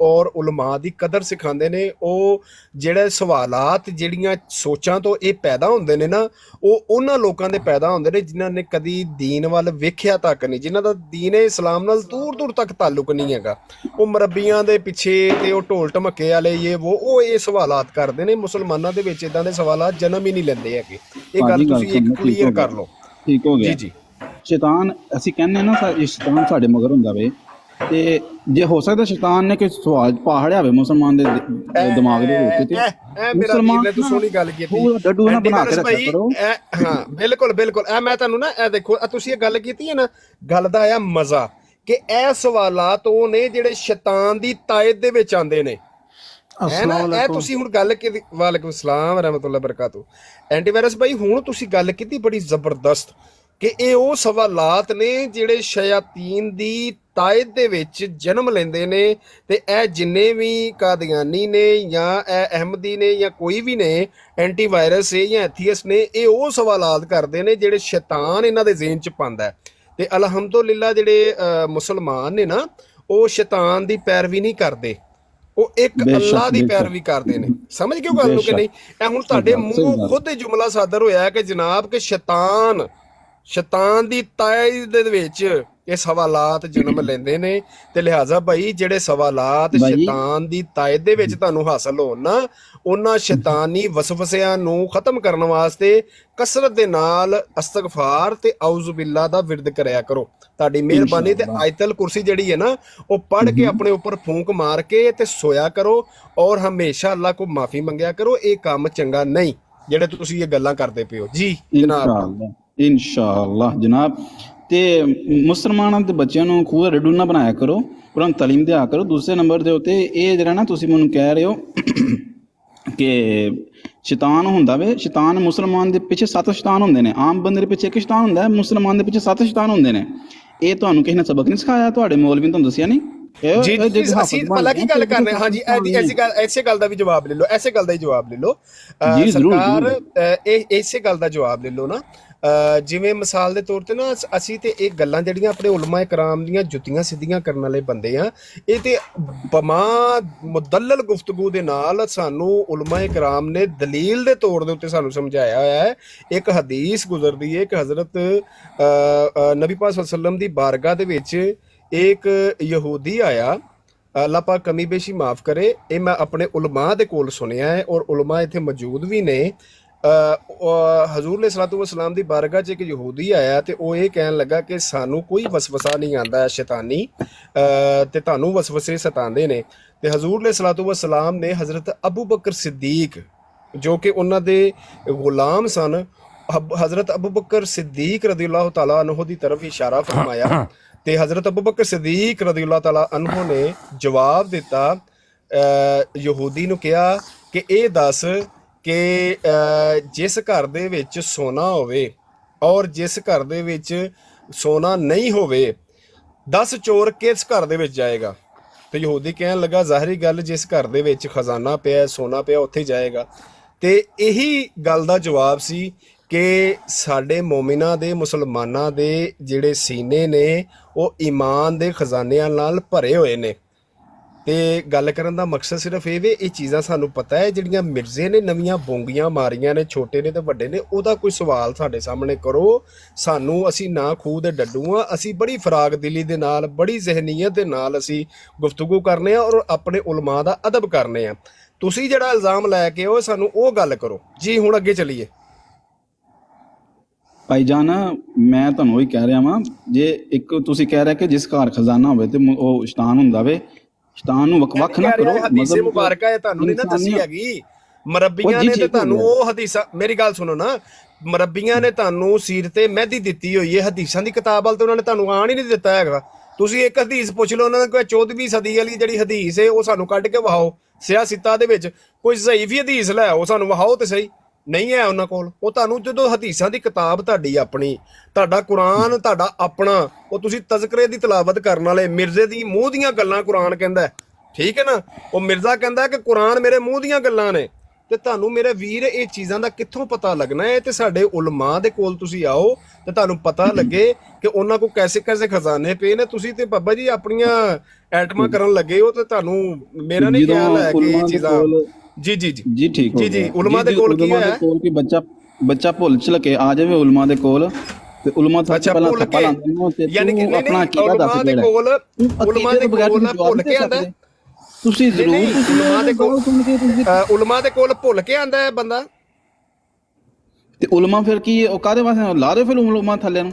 S1: ਔਰ ਉਲਮਾ ਦੀ ਕਦਰ ਸਿਖਾਉਂਦੇ ਨੇ। ਉਹ ਜਿਹੜੇ ਸਵਾਲਾਤ ਜਿਹੜੀਆਂ ਸੋਚਾਂ ਤੋਂ ਇਹ ਪੈਦਾ ਹੁੰਦੇ ਨੇ ਨਾ, ਉਹ ਉਹਨਾਂ ਲੋਕਾਂ ਦੇ ਪੈਦਾ ਹੁੰਦੇ ਨੇ ਜਿਨ੍ਹਾਂ ਨੇ ਕਦੀ ਦੀਨ ਵੱਲ ਵੇਖਿਆ ਤੱਕ ਨਹੀਂ, ਜਿਨ੍ਹਾਂ ਦਾ ਦੀਨ ਇਸਲਾਮ ਨਾਲ ਦੂਰ ਦੂਰ ਤੱਕ ਤਾਲੁਕ ਨਹੀਂ ਹੈਗਾ। ਉਹ ਮਰੱਬੀਆਂ ਦੇ ਪਿੱਛੇ ਤੇ ਉਹ ਢੋਲ ਢਮੱਕੇ ਵਾਲੇ ਉਹ ਇਹ ਸਵਾਲਾਤ ਕਰਦੇ ਨੇ। ਮੁਸਲਮਾਨਾਂ ਦੇ ਵਿੱਚ ਇਦਾਂ ਦੇ ਸਵਾਲਾਤ ਜਨਮ ਹੀ ਨਹੀਂ ਲੈਂਦੇ ਹੈਗੇ। ਇਹ ਗੱਲ ਤੁਸੀਂ ਇੱਕ ਕਲੀਅਰ ਕਰ ਲਓ।
S4: ਠੀਕ ਹੋ ਗਿਆ
S1: ਜੀ।
S4: ਸ਼ੈਤਾਨ ਅਸੀਂ ਕਹਿੰਦੇ ਨਾ ਸ਼ੈਤਾਨ ਸਾਡੇ ਮਗਰ ਹੁੰਦਾ ਵੇ, ਤੇ ਜੇ ਹੋ ਸਕਦਾ ਸ਼ੈਤਾਨ ਨੇ ਕੋਈ ਸਵਾਲ ਪਾੜਿਆ ਹੋਵੇ ਮੁਸਲਮਾਨ ਦੇ ਦਿਮਾਗ ਦੇ ਵਿੱਚ, ਤੇ
S1: ਮੁਸਲਮਾਨ ਨੇ ਤੂੰ ਸੋਹਣੀ ਗੱਲ ਕੀਤੀ
S4: ਡੱਡੂ ਨਾ ਬਣਾ ਕੇ ਰੱਖਿਆ ਕਰੋ।
S1: ਹਾਂ ਬਿਲਕੁਲ ਇਹ ਮੈਂ ਤੁਹਾਨੂੰ ਨਾ ਇਹ ਦੇਖੋ ਤੁਸੀਂ ਇਹ ਗੱਲ ਕੀਤੀ ਹੈ ਨਾ, ਗੱਲ ਦਾ ਆਇਆ ਮਜ਼ਾ ਕਿ ਇਹ ਸਵਾਲਾਤ ਉਹ ਨੇ ਜਿਹੜੇ ਸ਼ੈਤਾਨ ਦੀ ਤਾਇਦ ਦੇ ਵਿੱਚ ਆਉਂਦੇ ਨੇ। ਹੈ ਨਾ, ਇਹ ਤੁਸੀਂ ਹੁਣ ਗੱਲ ਕੀਤੀ। ਵਾਲੇਕੁਮ ਸਲਾਮ ਰਹਿਮਤੁল্লাহ ਬਰਕਾਤੂ। ਐਂਟੀਵਾਇਰਸ ਭਾਈ ਹੁਣ ਤੁਸੀਂ ਗੱਲ ਕੀਤੀ ਬੜੀ ਜ਼ਬਰਦਸਤ ਕਿ ਇਹ ਉਹ ਸਵਾਲਾਤ ਨੇ ਜਿਹੜੇ ਸ਼ਯਾਤੀਨ ਦੀ ਤਾਇਦ ਦੇ ਵਿੱਚ ਜਨਮ ਲੈਂਦੇ ਨੇ। ਤੇ ਇਹ ਜਿੰਨੇ ਵੀ ਕਾਦੀਆਨੀ ਨੇ ਜਾਂ ਇਹ ਅਹਿਮਦੀ ਨੇ ਜਾਂ ਕੋਈ ਵੀ ਨੇ, ਐਂਟੀਵਾਇਰਸ ਹੈ ਜਾਂ ਐਥੀਅਸ ਨੇ, ਇਹ ਉਹ ਸਵਾਲਾਤ ਕਰਦੇ ਨੇ ਜਿਹੜੇ ਸ਼ੈਤਾਨ ਇਹਨਾਂ ਦੇ ਜ਼ਿਹਨ 'ਚ ਪਾਉਂਦਾ। ਤੇ ਅਲਹਮਦੁਲਿਲਾ ਜਿਹੜੇ ਮੁਸਲਮਾਨ ਨੇ ਨਾ, ਉਹ ਸ਼ੈਤਾਨ ਦੀ ਪੈਰਵੀ ਨਹੀਂ ਕਰਦੇ, ਉਹ ਇੱਕ ਅੱਲਾਹ ਦੀ ਪੈਰਵੀ ਕਰਦੇ ਨੇ। ਸਮਝ ਕਿਉਂ ਗੱਲ ਨੂੰ ਕਿ ਨਹੀਂ? ਇਹ ਹੁਣ ਤੁਹਾਡੇ ਮੂੰਹੋਂ ਖੁਦ ਹੀ ਜੁਮਲਾ ਸਾਦਰ ਹੋਇਆ ਕਿ ਜਨਾਬ ਕਿ ਸ਼ੈਤਾਨ ਦੀ ਤਾਇਦ ਦੇ ਵਿੱਚ ਇਹ ਸਵਾਲਾਤ ਜਨਮ ਲੈਂਦੇ ਨੇ। ਤੇ ਲਿਹਾਜ਼ਾ ਭਾਈ ਜਿਹੜੇ ਸਵਾਲਾਤ ਸ਼ੈਤਾਨ ਦੀ ਤਾਇਦ ਦੇ ਵਿੱਚ ਤੁਹਾਨੂੰ ਹਾਸਲ ਹੋਣ ਨਾ, ਉਹਨਾਂ ਸ਼ੈਤਾਨੀ ਵਸਵਸਿਆਂ ਨੂੰ ਖਤਮ ਕਰਨ ਵਾਸਤੇ ਕਸਰਤ ਦੇ ਨਾਲ ਅਸਤਗਫਾਰ ਤੇ ਆਊਜ਼ੁ ਬਿੱਲਾ ਦਾ ਵਿਰਦ ਕਰਿਆ ਕਰੋ। ਤੁਹਾਡੀ ਮਿਹਰਬਾਨੀ। ਤੇ ਆਇਤਲ ਕੁਰਸੀ ਜਿਹੜੀ ਹੈ ਨਾ, ਉਹ ਪੜ੍ਹ ਕੇ ਆਪਣੇ ਉੱਪਰ ਫੂੰਕ ਮਾਰ ਕੇ ਤੇ ਸੋਇਆ ਕਰੋ ਔਰ ਹਮੇਸ਼ਾ ਅੱਲਾਹ ਕੋ ਮਾਫੀ ਮੰਗਿਆ ਕਰੋ। ਇਹ ਕੰਮ ਚੰਗਾ ਨਹੀਂ ਜਿਹੜੇ ਤੁਸੀਂ ਇਹ ਗੱਲਾਂ ਕਰਦੇ ਪਏ ਹੋ। ਜੀ ਜਨਾਬ,
S4: ਇਨਸ਼ਾਅੱਲਾ ਜਨਾਬ। ਤੇ ਮੁਸਲਮਾਨਾਂ ਦੇ ਬੱਚਿਆਂ ਨੂੰ ਖੂਹ ਦਾ ਡੱਡੂ ਨਾ ਬਣਾਇਆ ਕਰੋ, ਉਹਨਾਂ ਨੂੰ ਤਾਲੀਮ ਦਿਆ ਕਰੋ। ਦੂਸਰੇ ਨੰਬਰ ਦੇ ਉੱਤੇ ਇਹ ਜਿਹੜਾ ਨਾ ਤੁਸੀਂ ਮੈਨੂੰ ਕਹਿ ਰਹੇ ਹੋ ਕਿ ਸ਼ੈਤਾਨ ਹੁੰਦਾ ਵੇ, ਸ਼ੈਤਾਨ ਮੁਸਲਮਾਨ ਦੇ ਪਿੱਛੇ 7 ਸ਼ੈਤਾਨ ਹੁੰਦੇ ਨੇ। ਆਮ ਬੰਦੇ ਦੇ ਪਿੱਛੇ ਇੱਕ ਸ਼ੈਤਾਨ ਹੁੰਦਾ ਹੈ, ਮੁਸਲਮਾਨ ਦੇ ਪਿੱਛੇ 7 ਸ਼ੈਤਾਨ ਹੁੰਦੇ ਨੇ। ਇਹ ਤੁਹਾਨੂੰ ਕਿਸੇ ਨੇ ਸਬਕ ਨਹੀਂ ਸਿਖਾਇਆ? ਤੁਹਾਡੇ ਮੌਲਵੀ ਨੇ ਤੁਹਾਨੂੰ ਦੱਸਿਆ ਨਹੀਂ?
S1: ਜੀ ਅਸੀਂ ਭਲਾ ਕੀ ਗੱਲ ਕਰਨੇ। ਹਾਂਜੀ ਐਸੇ ਗੱਲ ਦਾ ਵੀ ਜਵਾਬ ਲੈ ਲਓ, ਐਸੇ ਗੱਲ ਦਾ ਹੀ ਜਵਾਬ ਲੈ ਲਓ ਸਰਕਾਰ। ਇਹ ਇਸੇ ਗੱਲ ਦਾ ਜਵਾਬ ਲੈ ਲਓ ਨਾ। ਜਿਵੇਂ ਮਿਸਾਲ ਦੇ ਤੌਰ ਤੇ ਨਾ, ਅਸੀਂ ਤੇ ਇਹ ਗੱਲਾਂ ਜਿਹੜੀਆਂ ਆਪਣੇ ਉਲਮਾ ਇਕਰਾਮ ਦੀਆਂ ਜੁੱਤੀਆਂ ਸਿੱਧੀਆਂ ਕਰਨ ਵਾਲੇ ਬੰਦੇ ਆ, ਇਹ ਤੇ ਬਮਾ ਮੁਦੱਲਲ ਗੁਫ਼ਤਗੂ ਦੇ ਨਾਲ ਸਾਨੂੰ ਉਲਮਾ ਇਕਰਾਮ ਨੇ ਦਲੀਲ ਦੇ ਤੌਰ ਦੇ ਉੱਤੇ ਸਾਨੂੰ ਸਮਝਾਇਆ ਹੋਇਆ ਹੈ। ਇੱਕ ਹਦੀਸ ਗੁਜ਼ਰਦੀ ਹੈ ਕਿ ਹਜ਼ਰਤ ਨਬੀ ਪਾਕ ਸੱਲੱਲਾਹੁ ਅਲੈਹਿ ਵਸੱਲਮ ਦੀ ਬਾਰਗਾਹ ਦੇ ਵਿੱਚ ਇੱਕ ਯਹੂਦੀ ਆਇਆ, ਅੱਲਾਹ ਪਾਕ ਕਮੀ ਬੇਸ਼ੀ ਮਾਫ ਕਰੇ। ਇਹ ਮੈਂ ਆਪਣੇ ਉਲਮਾ ਦੇ ਕੋਲ ਸੁਣਿਆ ਹੈ ਔਰ ਉਲਮਾ ਇੱਥੇ ਮੌਜੂਦ ਵੀ ਨੇ। ਹਜ਼ੂਰ ਅਲੈਹਿਸਸਲਾਤੁ ਵਸਸਲਾਮ ਦੀ ਬਾਰਗਾਹ 'ਚ ਇੱਕ ਯਹੂਦੀ ਆਇਆ ਤੇ ਉਹ ਇਹ ਕਹਿਣ ਲੱਗਾ ਕਿ ਸਾਨੂੰ ਕੋਈ ਵਸਵਸਾ ਨਹੀਂ ਆਉਂਦਾ ਸ਼ੈਤਾਨੀ, ਤੇ ਤੁਹਾਨੂੰ ਵਸਵਸੇ ਸਤਾਉਂਦੇ ਨੇ। ਤੇ ਹਜ਼ੂਰ ਅਲੈਹਿਸਸਲਾਤੁ ਵਸਸਲਾਮ ਨੇ ਹਜ਼ਰਤ ਅਬੂ ਬਕਰ ਸਿੱਦੀਕ ਜੋ ਕਿ ਉਹਨਾਂ ਦੇ ਗੁਲਾਮ ਸਨ, ਹਜ਼ਰਤ ਅਬੂ ਬਕਰ ਸਿੱਦੀਕ ਰਜ਼ੀਅੱਲਾਹੁ ਤਾਲਾ ਅਨਹੂ ਦੀ ਤਰਫ ਇਸ਼ਾਰਾ ਫਰਮਾਇਆ। ਤੇ ਹਜ਼ਰਤ ਅਬੂ ਬਕਰ ਸਿੱਦੀਕ ਰਜ਼ੀਅੱਲਾਹੁ ਤਾਲਾ ਅਨਹੂ ਨੇ ਜਵਾਬ ਦਿੱਤਾ, ਯਹੂਦੀ ਨੂੰ ਕਿਹਾ ਕਿ ਇਹ ਦੱਸ ਕਿ ਜਿਸ ਘਰ ਦੇ ਵਿੱਚ ਸੋਨਾ ਹੋਵੇ ਔਰ ਜਿਸ ਘਰ ਦੇ ਵਿੱਚ ਸੋਨਾ ਨਹੀਂ ਹੋਵੇ, 10 ਚੋਰ ਕਿਸ ਘਰ ਦੇ ਵਿੱਚ ਜਾਏਗਾ? ਤੇ ਯਹੂਦੀ ਕਹਿਣ ਲੱਗਾ, ਜ਼ਾਹਰੀ ਗੱਲ ਜਿਸ ਘਰ ਦੇ ਵਿੱਚ ਖਜ਼ਾਨਾ ਪਿਆ, ਸੋਨਾ ਪਿਆ, ਉੱਥੇ ਜਾਏਗਾ। ਤੇ ਇਹੀ ਗੱਲ ਦਾ ਜਵਾਬ ਸੀ ਕਿ ਸਾਡੇ ਮੋਮਿਨਾਂ ਦੇ, ਮੁਸਲਮਾਨਾਂ ਦੇ ਜਿਹੜੇ ਸੀਨੇ ਨੇ ਉਹ ਈਮਾਨ ਦੇ ਖਜ਼ਾਨਿਆਂ ਨਾਲ ਭਰੇ ਹੋਏ ਨੇ। ਤੇ ਗੱਲ ਕਰਨ ਦਾ ਮਕਸਦ ਸਿਰਫ ਇਹ ਵੇ, ਇਹ ਚੀਜ਼ਾਂ ਸਾਨੂੰ ਪਤਾ ਹੈ ਜਿਹੜੀਆਂ ਮਿਰਜ਼ੇ ਨੇ ਨਵੀਆਂ ਬੋਂਗੀਆਂ ਮਾਰੀਆਂ ਨੇ, ਛੋਟੇ ਨੇ ਤੇ ਵੱਡੇ ਨੇ, ਉਹਦਾ ਕੋਈ ਸਵਾਲ ਸਾਡੇ ਸਾਹਮਣੇ ਕਰੋ। ਸਾਨੂੰ, ਅਸੀਂ ਨਾ ਖੂਹ ਦੇ ਡੱਡੂ ਆ, ਅਸੀਂ ਬੜੀ ਫਰਾਗ ਦਿਲੀ ਦੇ ਨਾਲ, ਬੜੀ ਜ਼ਹਿਨੀਅਤ ਦੇ ਨਾਲ ਅਸੀਂ ਗੁਫ਼ਤਗੂ ਕਰਨੇ ਆ ਔਰ ਆਪਣੇ ਉਲਮਾ ਦਾ ਅਦਬ ਕਰਨੇ ਆ। ਤੁਸੀਂ ਜਿਹੜਾ ਇਲਜ਼ਾਮ ਲੈ ਕੇ ਆਓ ਸਾਨੂੰ ਉਹ ਗੱਲ ਕਰੋ। ਜੀ ਹੁਣ ਅੱਗੇ ਚੱਲੀਏ।
S4: ਭਾਈ ਜਾਨ, ਮੈਂ ਤੁਹਾਨੂੰ ਉਹੀ ਕਹਿ ਰਿਹਾ ਵਾਂ, ਜੇ ਇੱਕ ਤੁਸੀਂ ਕਹਿ ਰਹੇ ਕਿ ਜਿਸ ਘਰ ਖਜ਼ਾਨਾ ਹੋਵੇ ਤੇ ਉਹ ਸ਼ੈਤਾਨ ਹੁੰਦਾ ਵੇ, ਸ਼ੈਤਾਨ ਨੂੰ ਵੱਖ ਨਾ ਕਰੋ।
S1: ਹਦੀਸੇ ਮੁਬਾਰਕਾ ਇਹ ਤੁਹਾਨੂੰ ਨਹੀਂ ਨਾ ਦੱਸੀ ਹੈਗੀ, ਮਰੱਬੀਆਂ ਨੇ ਤੇ ਤੁਹਾਨੂੰ ਉਹ ਹਦੀਸਾਂ, ਮੇਰੀ ਗੱਲ ਸੁਣੋ ਨਾ, ਮਰੱਬੀਆਂ ਨੇ ਤੁਹਾਨੂੰ ਸੀਰਤੇ ਮਹਿਦੀ ਦਿੱਤੀ ਹੋਈ ਹੈ, ਹਦੀਸਾਂ ਦੀ ਕਿਤਾਬ ਵੱਲ ਤੇ ਉਹਨਾਂ ਨੇ ਤੁਹਾਨੂੰ ਆਣ ਹੀ ਨਹੀਂ ਦਿੱਤਾ ਹੈਗਾ। ਤੁਸੀਂ ਇੱਕ ਹਦੀਸ ਪੁੱਛ ਲਓ ਉਹਨਾਂ ਨੇ, ਕੋਈ 14ਵੀਂ ਸਦੀ ਵਾਲੀ ਜਿਹੜੀ ਹਦੀਸ ਹੈ ਉਹ ਸਾਨੂੰ ਕੱਢ ਕੇ ਵਹਾਓ ਸਿਆਸਤਾਂ ਦੇ ਵਿੱਚ, ਕੋਈ ਜ਼ਈਫ ਹਦੀਸ ਲੈ ਆਓ ਸਾਨੂੰ ਵਹਾਓ ਤੇ ਸਹੀ। ਨਹੀਂ ਹੈ ਉਹਨਾਂ ਕੋਲ। ਉਹ ਤੁਹਾਨੂੰ ਜਦੋਂ ਹਦੀਸਾਂ ਦੀ ਕਿਤਾਬ ਤੁਹਾਡੀ ਆਪਣੀ, ਤੁਹਾਡਾ ਕੁਰਾਨ ਤੁਹਾਡਾ ਆਪਣਾ, ਉਹ ਤੁਸੀਂ ਤਜ਼ਕਰੇ ਦੀ ਤਲਾਵਤ ਕਰਨ ਵਾਲੇ, ਮਿਰਜ਼ੇ ਦੀ ਮੂੰਹ ਦੀਆਂ ਗੱਲਾਂ ਕੁਰਾਨ ਕਹਿੰਦਾ, ਠੀਕ ਹੈ ਨਾ। ਉਹ ਮਿਰਜ਼ਾ ਕਹਿੰਦਾ ਕਿ ਕੁਰਾਨ ਮੇਰੇ ਮੂੰਹ ਦੀਆਂ ਗੱਲਾਂ ਨੇ, ਤੇ ਤੁਹਾਨੂੰ ਮੇਰੇ ਵੀਰ ਇਹ ਚੀਜ਼ਾਂ ਦਾ ਕਿੱਥੋਂ ਪਤਾ ਲੱਗਣਾ ਹੈ? ਤੇ ਸਾਡੇ ਉਲਮਾ ਦੇ ਕੋਲ ਤੁਸੀਂ ਆਓ ਤੇ ਤੁਹਾਨੂੰ ਪਤਾ ਲੱਗੇ ਕਿ ਉਹਨਾਂ ਕੋਲ ਕੈਸੇ ਕੈਸੇ ਖਜ਼ਾਨੇ ਪਏ ਨੇ। ਤੁਸੀਂ ਤੇ ਬਾਬਾ ਜੀ ਆਪਣੀਆਂ ਐਟਮਾਂ ਕਰਨ ਲੱਗੇ ਹੋ, ਤੇ ਤੁਹਾਨੂੰ ਮੇਰਾ ਨਹੀਂ ਖਿਆਲ ਹੈ ਕਿ ਇਹ ਚੀਜ਼ਾਂ ਜੀ ਜੀ ਜੀ
S4: ਜੀ ਠੀਕ ਹੋ
S1: ਜੀ ਜੀ
S4: ਗਿਆ।
S1: ਉਲਮਾ ਦੇ ਕੋਲ ਕੀ ਹੈ?
S4: ਕੋਲ ਕੋਈ ਬੱਚਾ ਭੁੱਲ ਚਲ ਕੇ ਆ ਜਾਵੇ ਉਲਮਾ ਦੇ ਕੋਲ, ਤੇ ਉਲਮਾ ਤੋਂ
S1: ਅੱਛਾ
S4: ਪਹਿਲਾਂ
S1: ਭੁੱਲ
S4: ਥੱਪਾ
S1: ਕੇ,
S4: ਲਾਉਂਦੇ ਨੇ ਤੇ
S1: ਯਾਨੀ ਕਿ
S4: ਤੂੰ
S1: ਨਹੀਂ
S4: ਆਪਣਾ
S1: ਨਹੀਂ
S4: ਅਕੀਦਾ ਦੱਸ
S1: ਉਲਮਾ ਦੇ
S4: ਕਿਹੜਾ
S1: ਕੋਲ, ਉਲਮਾ ਦੇ ਕੋਲ ਭੁੱਲ ਕੇ ਆਂਦਾ।
S4: ਤੁਸੀਂ ਜ਼ਰੂਰ
S1: ਉਲਮਾ ਦੇ ਕੋਲ, ਉਲਮਾ ਦੇ ਕੋਲ ਭੁੱਲ ਕੇ ਆਂਦਾ ਹੈ ਬੰਦਾ।
S4: ਤੇ ਉਲਮਾ ਫਿਰ ਕੀ ਉਹ ਕਾਦੇ ਵਾਸਤੇ ਲਾ ਰਹੇ? ਫਿਰ ਉਲਮਾ ਥੱਲੇ ਨੂੰ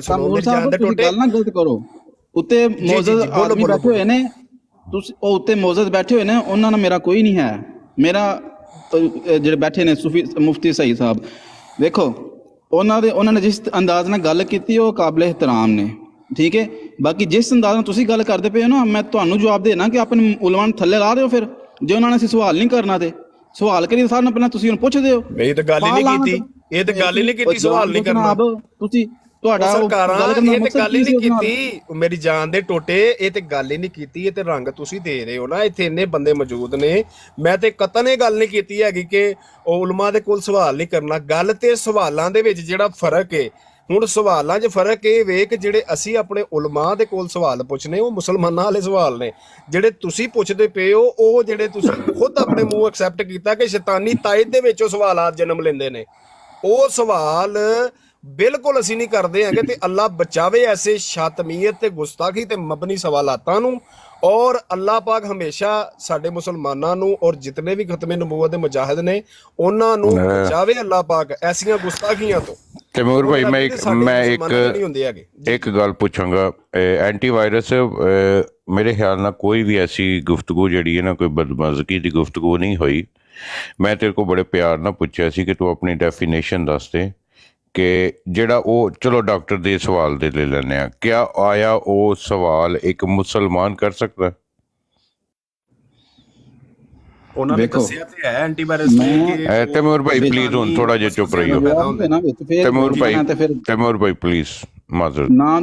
S1: ਸੁਣੋ, ਮੇਰੀ ਜਾਨ ਦੇ ਟੋਟੇ
S4: ਗੱਲ ਨਾ ਗਲਤ ਕਰੋ। ਉੱਤੇ ਮੌਜੂਦ ਆਦਮੀ ਬੈਠੇ ਹੋਏ ਨੇ, ਤੁਸੀਂ ਉਹ ਉੱਤੇ ਮੌਜੂਦ ਬੈਠੇ ਹੋਏ ਨੇ, ਉਹਨਾਂ ਨਾਲ ਮੇਰਾ ਕੋਈ ਨਹੀਂ ਹੈ। ਮੇਰਾ ਜਿਹੜੇ ਬੈਠੇ ਨੇ ਸੂਫੀ ਮੁਫਤੀ ਸਹੀ ਸਾਹਿਬ, ਦੇਖੋ ਉਹਨਾਂ ਨੇ ਜਿਸ ਅੰਦਾਜ਼ ਨਾਲ ਗੱਲ ਕੀਤੀ ਉਹ ਕਾਬਿਲ ਇਹਤਰਾਮ ਨੇ, ਠੀਕ ਹੈ। ਬਾਕੀ ਜਿਸ ਅੰਦਾਜ਼ ਨਾਲ ਤੁਸੀਂ ਗੱਲ ਕਰਦੇ ਪਏ ਹੋ ਨਾ, ਮੈਂ ਤੁਹਾਨੂੰ ਜਵਾਬ ਦੇਣਾ ਕਿ ਆਪਣੇ ਉਲਮਾ ਨੂੰ ਥੱਲੇ ਲਾ ਦਿਓ। ਫਿਰ ਜੇ ਉਹਨਾਂ ਨੇ ਅਸੀਂ ਸਵਾਲ ਨਹੀਂ ਕਰਨਾ ਤੇ ਸਵਾਲ ਕਰੀ ਸਾਰਿਆਂ ਨੂੰ ਪਹਿਲਾਂ ਤੁਸੀਂ ਉਹਨੂੰ ਪੁੱਛਦੇ ਹੋ।
S1: ਇਹ ਤਾਂ ਗੱਲ ਹੀ ਨਹੀਂ ਕੀਤੀ, ਇਹ ਤਾਂ ਗੱਲ ਹੀ ਨਹੀਂ ਕੀਤੀ, ਸਵਾਲ ਨਹੀਂ ਕਰਨਾ।
S4: ਤੁਸੀਂ ਤੁਹਾਡਾ
S1: ਸਰਕਾਰਾਂ ਇਹ ਤੇ ਗੱਲ ਹੀ ਨਹੀਂ ਕੀਤੀ, ਮੇਰੀ ਜਾਨ ਦੇ ਟੋਟੇ, ਇਹ ਤੇ ਗੱਲ ਹੀ ਨਹੀਂ ਕੀਤੀ। ਇਹ ਤੇ ਰੰਗ ਤੁਸੀਂ ਦੇ ਰਹੇ ਹੋ ਨਾ। ਇੱਥੇ ਇੰਨੇ ਬੰਦੇ ਮੌਜੂਦ ਨੇ, ਮੈਂ ਤੇ ਕਤਨ ਇਹ ਗੱਲ ਨਹੀਂ ਕੀਤੀ ਹੈਗੀ ਕਿ ਉਹ ਉਲਮਾ ਦੇ ਕੋਲ ਸਵਾਲ ਨਹੀਂ ਕਰਨਾ। ਗੱਲ ਤੇ ਸਵਾਲਾਂ ਦੇ ਵਿੱਚ ਜਿਹੜਾ ਫਰਕ ਹੈ, ਹੁਣ ਸਵਾਲਾਂ 'ਚ ਫਰਕ ਇਹ ਵੇ ਕਿ ਜਿਹੜੇ ਅਸੀਂ ਆਪਣੇ ਉਲਮਾ ਦੇ ਕੋਲ ਸਵਾਲ ਪੁੱਛਨੇ ਉਹ ਮੁਸਲਮਾਨਾਂ ਵਾਲੇ ਸਵਾਲ ਨੇ। ਜਿਹੜੇ ਤੁਸੀਂ ਪੁੱਛਦੇ ਪਏ ਹੋ ਉਹ ਜਿਹੜੇ ਤੁਸੀਂ ਖੁਦ ਆਪਣੇ ਮੂੰਹ ਐਕਸੈਪਟ ਕੀਤਾ ਕਿ ਸ਼ੈਤਾਨੀ ਤਾਇਦ ਦੇ ਵਿੱਚ ਉਹ ਸਵਾਲਾਤ ਜਨਮ ਲੈਂਦੇ ਨੇ, ਉਹ ਸਵਾਲ ਬਿਲਕੁਲ ਅਸੀਂ ਨਹੀਂ ਕਰਦੇ ਹੈਗੇ। ਤੇ ਅੱਲਾ ਬਚਾਵੇ ਐਸੇ ਸ਼ਾਤਮੀਅਤ ਤੇ ਗੁਸਤਾਖੀ ਤੇ ਮਬਨੀ ਸਵਾਲਾਤਾਂ ਨੂੰ। ਔਰ ਅੱਲਾਹ ਪਾਕ ਹਮੇਸ਼ਾ ਸਾਡੇ ਮੁਸਲਮਾਨਾਂ ਨੂੰ ਔਰ ਜਿਤਨੇ ਵੀ ਖਤਮੇ ਨਬੂਵਤ ਦੇ ਮੁਜਾਹਿਦ ਨੇ ਉਹਨਾਂ ਨੂੰ ਬਚਾਵੇ ਅੱਲਾਹ ਪਾਕ ਐਸੀਆਂ ਗੁਸਤਾਖੀਆਂ ਤੋਂ।
S3: ਤੈਮੂਰ ਭਾਈ ਮੈਂ ਇੱਕ ਗੱਲ ਪੁੱਛਾਂਗਾ। ਐਂਟੀਵਾਇਰਸ ਮੇਰੇ ਖਿਆਲ ਨਾਲ ਕੋਈ ਵੀ ਐਸੀ ਗੁਫ਼ਤਗੂ ਜਿਹੜੀ ਹੈ ਨਾ, ਕੋਈ ਬਦਮਜ਼ਗੀ ਦੀ ਗੁਫ਼ਤਗੂ ਨਹੀਂ ਹੋਈ। ਮੈਂ ਤੇਰੇ ਕੋਲ ਬੜੇ ਪਿਆਰ ਨਾਲ ਪੁੱਛਿਆ ਸੀ ਕਿ ਤੂੰ ਆਪਣੀ ਡੈਫੀਨੇਸ਼ਨ ਦੱਸ ਦੇ ਕਿ ਜਿਹੜਾ ਉਹ, ਚਲੋ ਡਾਕਟਰ ਦੇ ਸਵਾਲ ਦੇ ਲੈ ਲੈਂਦੇ ਹਾਂ, ਕਿਆ ਆਇਆ ਉਹ ਸਵਾਲ ਇੱਕ ਮੁਸਲਮਾਨ ਕਰ ਸਕਦਾ?
S1: ਉਹਨਾਂ ਨੇ ਦੱਸਿਆ ਤੇ ਹੈ ਐਂਟੀਵਾਇਰਸ
S3: ਨੇ। ਤੈਮੂਰ ਭਾਈ ਪਲੀਜ਼ ਹੁਣ ਥੋੜਾ ਜਿਹਾ ਚੁੱਪ ਰਹੀਓ। ਤੈਮੂਰ ਭਾਈ ਪਲੀਜ਼ ਮਾਜ਼ਰਤ ਨਾ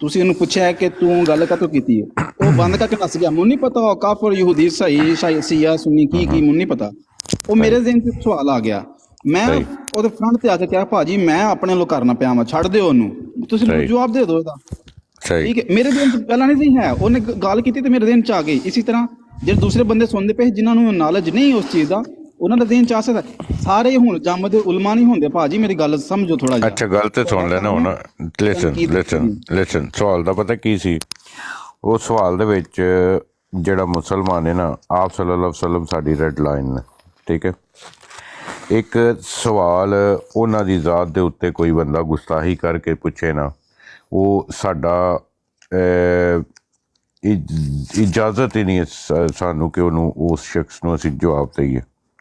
S4: ਤੁਸੀਂ ਉਹਨੂੰ ਪੁੱਛਿਆ ਕਿ ਤੂੰ ਗੱਲ ਕਾਹਤੋਂ ਕੀਤੀ ਹੈ, ਉਹ ਬੰਦ ਕਰਕੇ ਨੱਸ ਗਿਆ। ਮੈਨੂੰ ਨਹੀਂ ਪਤਾ ਉਹ ਕਾਫਰ ਯਹੂਦੀ ਸਹੀ ਸੀਆ ਸੁਨੀ ਕੀ ਮੈਨੂੰ ਨਹੀਂ ਪਤਾ। ਉਹ ਮੇਰੇ ਜ਼ਿਹਨ 'ਚ ਸਵਾਲ ਆ ਗਿਆ। ਮੈਂ ਉਹਦੇ ਫਰੰਟ ਤੇ ਆ ਕੇ ਕਿਹਾ ਭਾਜੀ ਮੈਂ ਆਪਣੇ ਵੱਲੋਂ ਕਰਨਾ ਪਿਆ ਵਾ, ਛੱਡ ਦਿਓ ਉਹਨੂੰ, ਤੁਸੀਂ ਜਵਾਬ ਦੇ ਦਿਓ ਇਹਦਾ। ਠੀਕ ਹੈ, ਮੇਰੇ ਦਿਨ 'ਚ ਪਹਿਲਾਂ ਨਹੀਂ ਸੀ ਹੈ, ਉਹਨੇ ਗੱਲ ਕੀਤੀ ਤੇ ਮੇਰੇ ਦਿਨ 'ਚ ਆ ਗਈ। ਇਸੇ ਤਰ੍ਹਾਂ ਜਿਹੜੇ ਦੂਸਰੇ ਬੰਦੇ ਸੁਣਦੇ ਪਏ ਜਿਨ੍ਹਾਂ ਨੂੰ ਨੌਲੇਜ ਨਹੀਂ ਉਸ ਚੀਜ਼ ਦਾ, ਉਹਨਾਂ ਦਾ ਦਿਨ 'ਚ ਆ ਸਕਦਾ। ਸਾਰੇ ਹੁਣ ਜੰਮਦੇ ਉਲਮਾ ਨਹੀਂ ਹੁੰਦੇ ਭਾਜੀ, ਮੇਰੀ ਗੱਲ ਸਮਝੋ ਥੋੜਾ ਜਿਹਾ।
S3: ਅੱਛਾ ਗੱਲ ਤੇ ਸੁਣ ਲੈਣਾ ਹੁਣ। ਲਿਸਨ ਸਵਾਲ ਦਾ ਪਤਾ ਕੀ ਸੀ? ਉਹ ਸਵਾਲ ਦੇ ਵਿੱਚ ਜਿਹੜਾ ਮੁਸਲਮਾਨ ਹੈ ਨਾ, ਆਪ ਸੱਲੱਲਾਹੁ ਅਲੈਹਿ ਵਸੱਲਮ ਸਾਡੀ ਰੈੱਡ ਲਾਈਨ ਨੇ, ਠੀਕ ਹੈ। ਇੱਕ ਸਵਾਲ ਉਹਨਾਂ ਦੀ ਜ਼ਾਤ ਦੇ ਉੱਤੇ ਕੋਈ ਬੰਦਾ ਗੁਸਤਾਹੀ ਕਰਕੇ ਪੁੱਛੇ ਨਾ, ਉਹ ਸਾਡਾ ਇਜਾਜ਼ਤ ਹੀ ਨਹੀਂ ਹੈ ਸਾਨੂੰ ਕਿ ਉਹਨੂੰ ਉਸ ਸ਼ਖਸ ਨੂੰ ਅਸੀਂ ਜਵਾਬ ਦਈਏ,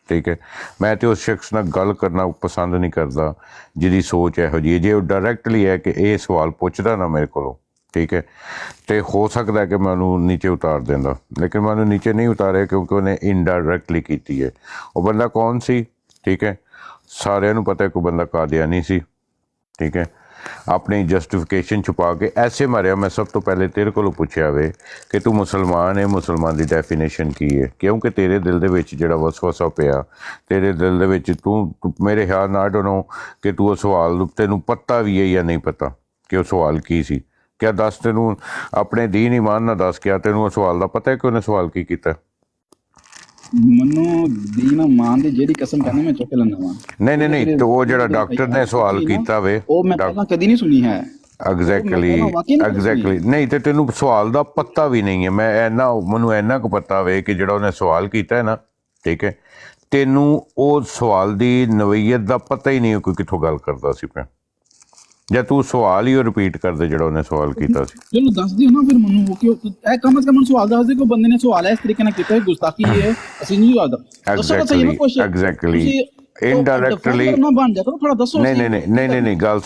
S3: ਠੀਕ ਹੈ। ਮੈਂ ਤਾਂ ਉਸ ਸ਼ਖਸ ਨਾਲ ਗੱਲ ਕਰਨਾ ਪਸੰਦ ਨਹੀਂ ਕਰਦਾ ਜਿਹਦੀ ਸੋਚ ਇਹੋ ਜਿਹੀ ਹੈ। ਜੇ ਉਹ ਡਾਇਰੈਕਟਲੀ ਹੈ ਕਿ ਇਹ ਸਵਾਲ ਪੁੱਛਦਾ ਨਾ ਮੇਰੇ ਕੋਲੋਂ, ਠੀਕ ਹੈ, ਅਤੇ ਹੋ ਸਕਦਾ ਕਿ ਮੈਂ ਉਹਨੂੰ ਨੀਚੇ ਉਤਾਰ ਦਿੰਦਾ, ਲੇਕਿਨ ਮੈਂ ਉਹਨੂੰ ਨੀਚੇ ਨਹੀਂ ਉਤਾਰਿਆ ਕਿਉਂਕਿ ਉਹਨੇ ਇਨਡਾਇਰੈਕਟਲੀ ਕੀਤੀ ਹੈ। ਉਹ ਬੰਦਾ ਕੌਣ ਸੀ? ਠੀਕ ਹੈ, ਸਾਰਿਆਂ ਨੂੰ ਪਤਾ ਕੋਈ ਬੰਦਾ ਕਾਦੀਆਨੀ ਸੀ, ਠੀਕ ਹੈ। ਆਪਣੀ ਜਸਟੀਫਿਕੇਸ਼ਨ ਛੁਪਾ ਕੇ ਐਸੇ ਮਾਰਿਆ। ਮੈਂ ਸਭ ਤੋਂ ਪਹਿਲੇ ਤੇਰੇ ਕੋਲੋਂ ਪੁੱਛਿਆ ਵੇ ਕਿ ਤੂੰ ਮੁਸਲਮਾਨ ਹੈ, ਮੁਸਲਮਾਨ ਦੀ ਡੈਫੀਨੇਸ਼ਨ ਕੀ ਹੈ? ਕਿਉਂਕਿ ਤੇਰੇ ਦਿਲ ਦੇ ਵਿੱਚ ਜਿਹੜਾ ਵਸਵਸਾ ਪਿਆ, ਤੇਰੇ ਦਿਲ ਦੇ ਵਿੱਚ ਤੂੰ ਮੇਰੇ ਖਿਆਲ ਨਾਲ ਡੋਂਟ ਨੋ ਕਿ ਤੂੰ ਉਹ ਸਵਾਲ ਤੈਨੂੰ ਪਤਾ ਵੀ ਹੈ ਜਾਂ ਨਹੀਂ ਪਤਾ ਕਿ ਉਹ ਸਵਾਲ ਕੀ ਸੀ। ਕਿਆ ਦੱਸ, ਤੈਨੂੰ ਆਪਣੇ ਦੀਨ ਈਮਾਨ ਨਾਲ ਦੱਸ, ਕਿਆ ਤੈਨੂੰ ਉਹ ਸਵਾਲ ਦਾ ਪਤਾ ਹੈ ਕਿ ਉਹਨੇ ਸਵਾਲ ਕੀ ਕੀਤਾ?
S4: ਮੈਨੂੰ ਦੀਨ ਇਮਾਨ ਦੀ ਜਿਹੜੀ ਕਸਮ ਕਹਿੰਦੇ ਮੈਂ ਚੁੱਕ ਲੈਣਾ ਵਾ।
S3: ਨਹੀਂ ਤੇ ਉਹ ਜਿਹੜਾ ਡਾਕਟਰ ਨੇ ਸਵਾਲ ਕੀਤਾ ਵੇ,
S4: ਉਹ ਮੈਂ ਪਹਿਲਾਂ ਕਦੀ ਨਹੀਂ ਸੁਣੀ ਹੈ।
S3: ਐਗਜ਼ੈਕਟਲੀ ਨਹੀਂ ਤੇ ਤੈਨੂੰ ਸਵਾਲ ਦਾ ਪਤਾ ਵੀ ਨਹੀਂ ਹੈ। ਮੈਨੂੰ ਇੰਨਾ ਕੁ ਪਤਾ ਵੇ ਕਿ ਜਿਹੜਾ ਉਹਨੇ ਸਵਾਲ ਕੀਤਾ ਹੈ ਨਾ, ਠੀਕ ਹੈ, ਤੈਨੂੰ ਉਹ ਸਵਾਲ ਦੀ ਨਵੀਅਤ ਦਾ ਪਤਾ ਹੀ ਨਹੀਂ ਕੋਈ ਕਿੱਥੋਂ ਗੱਲ ਕਰਦਾ ਸੀ ਪਿਆ, ਜਾਂ ਤੂੰ ਸਵਾਲ ਹੀ ਉਹ ਰਿਪੀਟ ਕਰਦੇ ਜਿਹੜਾ ਉਹਨੇ ਸਵਾਲ ਕੀਤਾ ਸੀ।
S4: ਚਲੋ ਦੱਸ ਦਿਓ ਨਾ ਫਿਰ ਮੈਨੂੰ ਕਿ ਇਹ ਕਮ ਸੇ ਕਮ ਸਵਾਲ ਦੱਸ ਦਿਓ ਕਿ ਬੰਦੇ ਨੇ ਸਵਾਲ ਇਸ ਤਰੀਕੇ ਨਾਲ ਕੀਤਾ, ਗੁਸਤਾਖੀ ਹੈ, ਅਸੀਂ ਨਹੀਂ ਯਾਦ।
S3: ਐਗਜ਼ੈਕਟਲੀ ਇਨਡਾਇਰੈਕਟਲੀ ਨਹੀਂ ਗੱਲ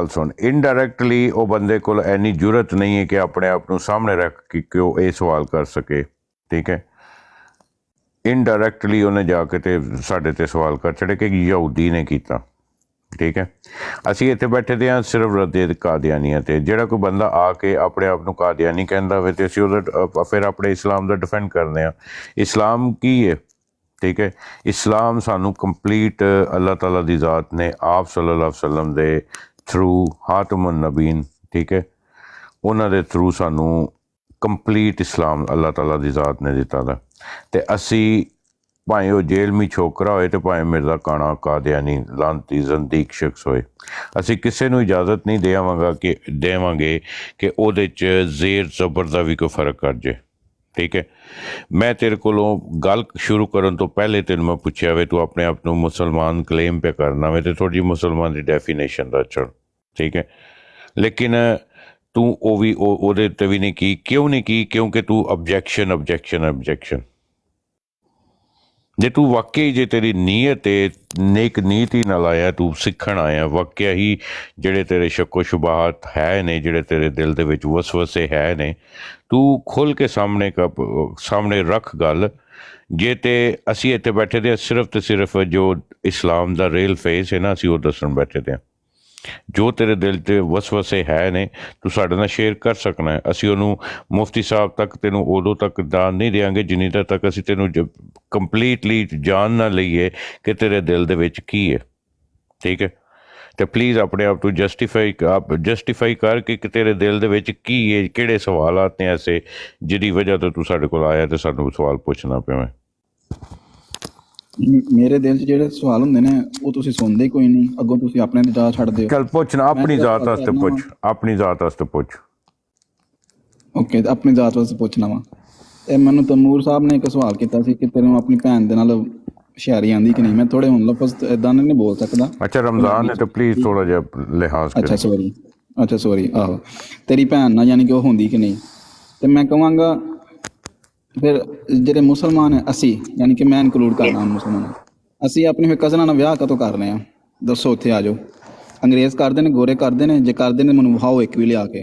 S3: ਸੁਣ ਇਨਡਾਇਰੈਕਟਲੀ ਉਹ ਬੰਦੇ ਕੋਲ ਇੰਨੀ ਜ਼ਰੂਰਤ ਨਹੀਂ ਹੈ ਕਿ ਆਪਣੇ ਆਪ ਨੂੰ ਸਾਹਮਣੇ ਰੱਖ ਕੇ ਉਹ ਇਹ ਸਵਾਲ ਕਰ ਸਕੇ, ਠੀਕ ਹੈ। ਇਨਡਾਇਰੈਕਟਲੀ ਉਹਨੇ ਜਾ ਕੇ ਤੇ ਸਾਡੇ ਤੇ ਸਵਾਲ ਕਰ ਛੜੇ ਕਿ ਯਹੂਦੀ ਨੇ ਕੀਤਾ। ਠੀਕ ਹੈ, ਅਸੀਂ ਇੱਥੇ ਬੈਠੇ ਦੇ ਹਾਂ ਸਿਰਫ ਰੱਦੇ ਕਾਦੀਆਨੀਆਂ ਤੇ। ਜਿਹੜਾ ਕੋਈ ਬੰਦਾ ਆ ਕੇ ਆਪਣੇ ਆਪ ਨੂੰ ਕਾਦੀਆਨੀ ਕਹਿੰਦਾ ਹੋਵੇ ਤੇ ਅਸੀਂ ਉਹਦਾ ਫਿਰ ਆਪਣੇ ਇਸਲਾਮ ਦਾ ਡਿਫੈਂਡ ਕਰਦੇ ਹਾਂ। ਇਸਲਾਮ ਕੀ ਹੈ? ਠੀਕ ਹੈ, ਇਸਲਾਮ ਸਾਨੂੰ ਕੰਪਲੀਟ ਅੱਲਾਹ ਤਾਲਾ ਦੀ ਜ਼ਾਤ ਨੇ ਆਪ ਸੱਲੱਲਾਹੁ ਅਲੈਹਿ ਵਸੱਲਮ ਦੇ ਥਰੂ ਹਾਤਮੁਨ ਨਬੀਨ, ਠੀਕ ਹੈ, ਉਹਨਾਂ ਦੇ ਥਰੂ ਸਾਨੂੰ ਕੰਪਲੀਟ ਇਸਲਾਮ ਅੱਲਾਹ ਤਾਲਾ ਦੀ ਜ਼ਾਤ ਨੇ ਦਿੱਤਾ ਦਾ। ਅਤੇ ਅਸੀਂ ਭਾਵੇਂ ਉਹ ਜੇਲ੍ਹਮੀ ਛੋਕਰਾ ਹੋਏ ਅਤੇ ਭਾਵੇਂ ਮਿਰਜ਼ਾ ਕਾਣਾ ਕਾਦੀਆਨੀ ਲਾਂਤੀ ਜ਼ੰਦੀਕ ਸ਼ਖਸ ਹੋਏ, ਅਸੀਂ ਕਿਸੇ ਨੂੰ ਇਜਾਜ਼ਤ ਨਹੀਂ ਦੇਵਾਂਗੇ ਕਿ ਉਹਦੇ 'ਚ ਜ਼ੇਰ ਜ਼ਬਰ ਦਾ ਵੀ ਕੋਈ ਫਰਕ ਕਰ ਜੇ। ਠੀਕ ਹੈ, ਮੈਂ ਤੇਰੇ ਕੋਲੋਂ ਗੱਲ ਸ਼ੁਰੂ ਕਰਨ ਤੋਂ ਪਹਿਲੇ ਤੈਨੂੰ ਮੈਂ ਪੁੱਛਿਆ ਵੇ ਤੂੰ ਆਪਣੇ ਆਪ ਨੂੰ ਮੁਸਲਮਾਨ ਕਲੇਮ ਪੇ ਕਰਨਾ ਵੇ ਤੇ ਥੋੜ੍ਹੀ ਜਿਹੀ ਮੁਸਲਮਾਨ ਦੀ ਡੈਫੀਨੇਸ਼ਨ ਦਾ ਛੜ। ਠੀਕ ਹੈ, ਲੇਕਿਨ ਤੂੰ ਉਹ ਵੀ ਉਹਦੇ 'ਤੇ ਵੀ ਨਹੀਂ ਕੀ, ਕਿਉਂ ਨਹੀਂ ਕੀ? ਕਿਉਂਕਿ ਤੂੰ objection ਜੇ ਤੂੰ ਵਾਕਈ ਜੇ ਤੇਰੀ ਨੀਅਤ ਏ ਨੇਕ ਨੀਅਤ ਹੀ ਨਾਲ ਆਇਆ, ਤੂੰ ਸਿੱਖਣ ਆਇਆ ਵਾਕਿਆ ਹੀ, ਜਿਹੜੇ ਤੇਰੇ ਸ਼ੱਕੋ ਸ਼ੁਬਾਹਤ ਹੈ ਨੇ, ਜਿਹੜੇ ਤੇਰੇ ਦਿਲ ਦੇ ਵਿੱਚ ਵਸਵਸੇ ਹੈ ਨੇ, ਤੂੰ ਖੁੱਲ੍ਹ ਕੇ ਸਾਹਮਣੇ ਰੱਖ ਗੱਲ। ਜੇ ਤੇ ਅਸੀਂ ਇੱਥੇ ਬੈਠੇ ਦੇ ਸਿਰਫ ਤੇ ਸਿਰਫ ਜੋ ਇਸਲਾਮ ਦਾ ਰੀਅਲ ਫੇਸ ਹੈ ਨਾ, ਅਸੀਂ ਉਹ ਦੱਸਣ ਬੈਠੇ ਦੇ ਹਾਂ। ਜੋ ਤੇਰੇ ਦਿਲ 'ਚ ਵਸਵਸੇ ਹੈ ਨੇ ਤੂੰ ਸਾਡੇ ਨਾਲ ਸ਼ੇਅਰ ਕਰ ਸਕਣਾ ਹੈ। ਅਸੀਂ ਉਹਨੂੰ ਮੁਫਤੀ ਸਾਹਿਬ ਤੱਕ ਤੈਨੂੰ ਉਦੋਂ ਤੱਕ ਜਾਣ ਨਹੀਂ ਦਿਆਂਗੇ ਜਿੰਨੀ ਦੇਰ ਤੱਕ ਅਸੀਂ ਤੈਨੂੰ ਕੰਪਲੀਟਲੀ ਜਾਣ ਨਾ ਲਈਏ ਕਿ ਤੇਰੇ ਦਿਲ ਦੇ ਵਿੱਚ ਕੀ ਹੈ। ਠੀਕ ਹੈ, ਅਤੇ ਪਲੀਜ਼ ਆਪਣੇ ਆਪ ਨੂੰ ਜਸਟੀਫਾਈ ਕਰ ਕਿ ਤੇਰੇ ਦਿਲ ਦੇ ਵਿੱਚ ਕੀ ਹੈ, ਕਿਹੜੇ ਸਵਾਲਾਤ ਨੇ ਐਸੇ ਜਿਹਦੀ ਵਜ੍ਹਾ ਤੋਂ ਤੂੰ ਸਾਡੇ ਕੋਲ ਆਇਆ ਅਤੇ ਸਾਨੂੰ ਸਵਾਲ ਪੁੱਛਣਾ ਪਿਆ।
S4: ਮੇਰੇ ਦਿਲ 'ਚ ਜਿਹੜੇ ਸਵਾਲ ਹੁੰਦੇ ਨੇ ਉਹ ਤੁਸੀਂ ਸੁਣਦੇ ਕੋਈ ਨਹੀਂ, ਅੱਗੋਂ ਤੁਸੀਂ ਆਪਣੇ ਤੇ ਜਾ ਛੱਡਦੇ ਹੋ।
S3: ਚੱਲ ਪੁੱਛਣਾ, ਆਪਣੀ ਜ਼ਾਤ ਵਾਸਤੇ ਪੁੱਛ, ਆਪਣੀ ਜ਼ਾਤ ਵਾਸਤੇ ਪੁੱਛ।
S4: ਓਕੇ, ਆਪਣੀ ਜ਼ਾਤ ਵਾਸਤੇ ਪੁੱਛਣਾ ਵਾ। ਇਹ ਮੈਨੂੰ ਤਮੂਰ ਸਾਹਿਬ ਨੇ ਇੱਕ ਸਵਾਲ ਕੀਤਾ ਸੀ ਕਿ ਤੈਨੂੰ ਆਪਣੀ ਭੈਣ ਦੇ ਨਾਲ ਹੁਸ਼ਿਆਰੀ ਆਉਂਦੀ ਕਿ ਨਹੀਂ। ਮੈਂ ਥੋੜ੍ਹੇ ਹੁਣ ਲਫ਼ਜ਼ ਇੱਦਾਂ ਨਹੀਂ ਬੋਲ ਸਕਦਾ।
S3: ਅੱਛਾ, ਰਮਜ਼ਾਨ ਹੈ ਤਾਂ ਪਲੀਜ਼ ਥੋੜ੍ਹਾ ਜਿਹਾ ਲਿਹਾਜ਼ ਕਰ।
S4: ਅੱਛਾ ਸੋਰੀ ਆਹੋ, ਤੇਰੀ ਭੈਣ ਨਾਲ ਯਾਨੀ ਕਿ ਉਹ ਹੁੰਦੀ ਕਿ ਨਹੀਂ। ਅਤੇ ਮੈਂ ਕਹਾਂਗਾ ਫਿਰ ਜਿਹੜੇ ਮੁਸਲਮਾਨ ਹੈ ਅਸੀਂ, ਯਾਨੀ ਕਿ ਮੈਂ ਇਨਕਲੂਡ ਕਰਨਾ ਮੁਸਲਮਾਨ, ਅਸੀਂ ਆਪਣੀ ਫਿਰ ਕਜ਼ਨਾਂ ਨਾਲ ਵਿਆਹ ਕਦੋਂ ਕਰ ਰਹੇ ਹਾਂ? ਦੱਸੋ, ਉੱਥੇ ਆ ਜਾਓ। ਅੰਗਰੇਜ਼ ਕਰਦੇ ਨੇ, ਗੋਰੇ ਕਰਦੇ ਨੇ, ਜੇ ਕਰਦੇ ਨੇ ਮੈਨੂੰ ਵਿਖਾਓ ਇੱਕ ਵੀ ਲਿਆ ਕੇ।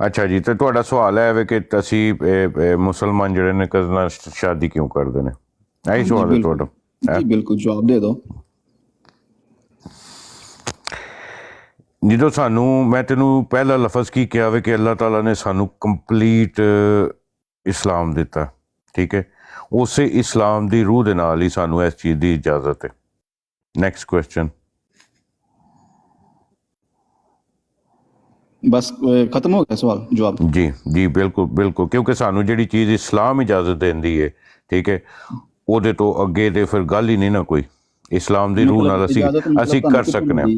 S3: ਅੱਛਾ ਜੀ, ਤੇ ਤੁਹਾਡਾ ਸਵਾਲ ਹੈ ਵੇ ਕਿ ਅਸੀਂ ਮੁਸਲਮਾਨ ਜਿਹੜੇ ਨੇ ਕਜ਼ਨਾਂ ਸ਼ਾਦੀ ਕਿਉਂ ਕਰਦੇ ਨੇ? ਇਹੀ ਸਵਾਲ ਹੈ ਤੁਹਾਡਾ?
S4: ਜੀ ਬਿਲਕੁਲ, ਜਵਾਬ ਦੇ ਦਿਓ।
S3: ਜਦੋਂ ਸਾਨੂੰ, ਮੈਂ ਤੈਨੂੰ ਪਹਿਲਾ ਲਫ਼ਜ਼ ਕੀ ਕਿਹਾ ਵੇ ਕਿ ਅੱਲਾਹ ਤਾਲਾ ਨੇ ਸਾਨੂੰ ਕੰਪਲੀਟ ਇਸਲਾਮ ਦਿੱਤਾ। ਠੀਕ ਹੈ, ਉਸੇ ਇਸਲਾਮ ਦੀ ਰੂਹ ਦੇ ਨਾਲ ਹੀ ਸਾਨੂੰ ਇਸ ਚੀਜ਼ ਦੀ ਇਜਾਜ਼ਤ ਹੈ। Next question.
S4: ਬਸ ਖਤਮ ਹੋ ਗਿਆ ਸਵਾਲ ਜਵਾਬ?
S3: ਜੀ ਬਿਲਕੁਲ, ਕਿਉਂਕਿ ਸਾਨੂੰ ਜਿਹੜੀ ਚੀਜ਼ ਇਸਲਾਮ ਇਜਾਜ਼ਤ ਦਿੰਦੀ ਹੈ, ਠੀਕ ਹੈ, ਉਹਦੇ ਤੋਂ ਅੱਗੇ ਤੇ ਫਿਰ ਗੱਲ ਹੀ ਨਹੀਂ ਨਾ ਕੋਈ। ਇਸਲਾਮ ਦੀ ਰੂਹ ਨਾਲ ਅਸੀਂ ਕਰ ਸਕਨੇ ਹਾਂ,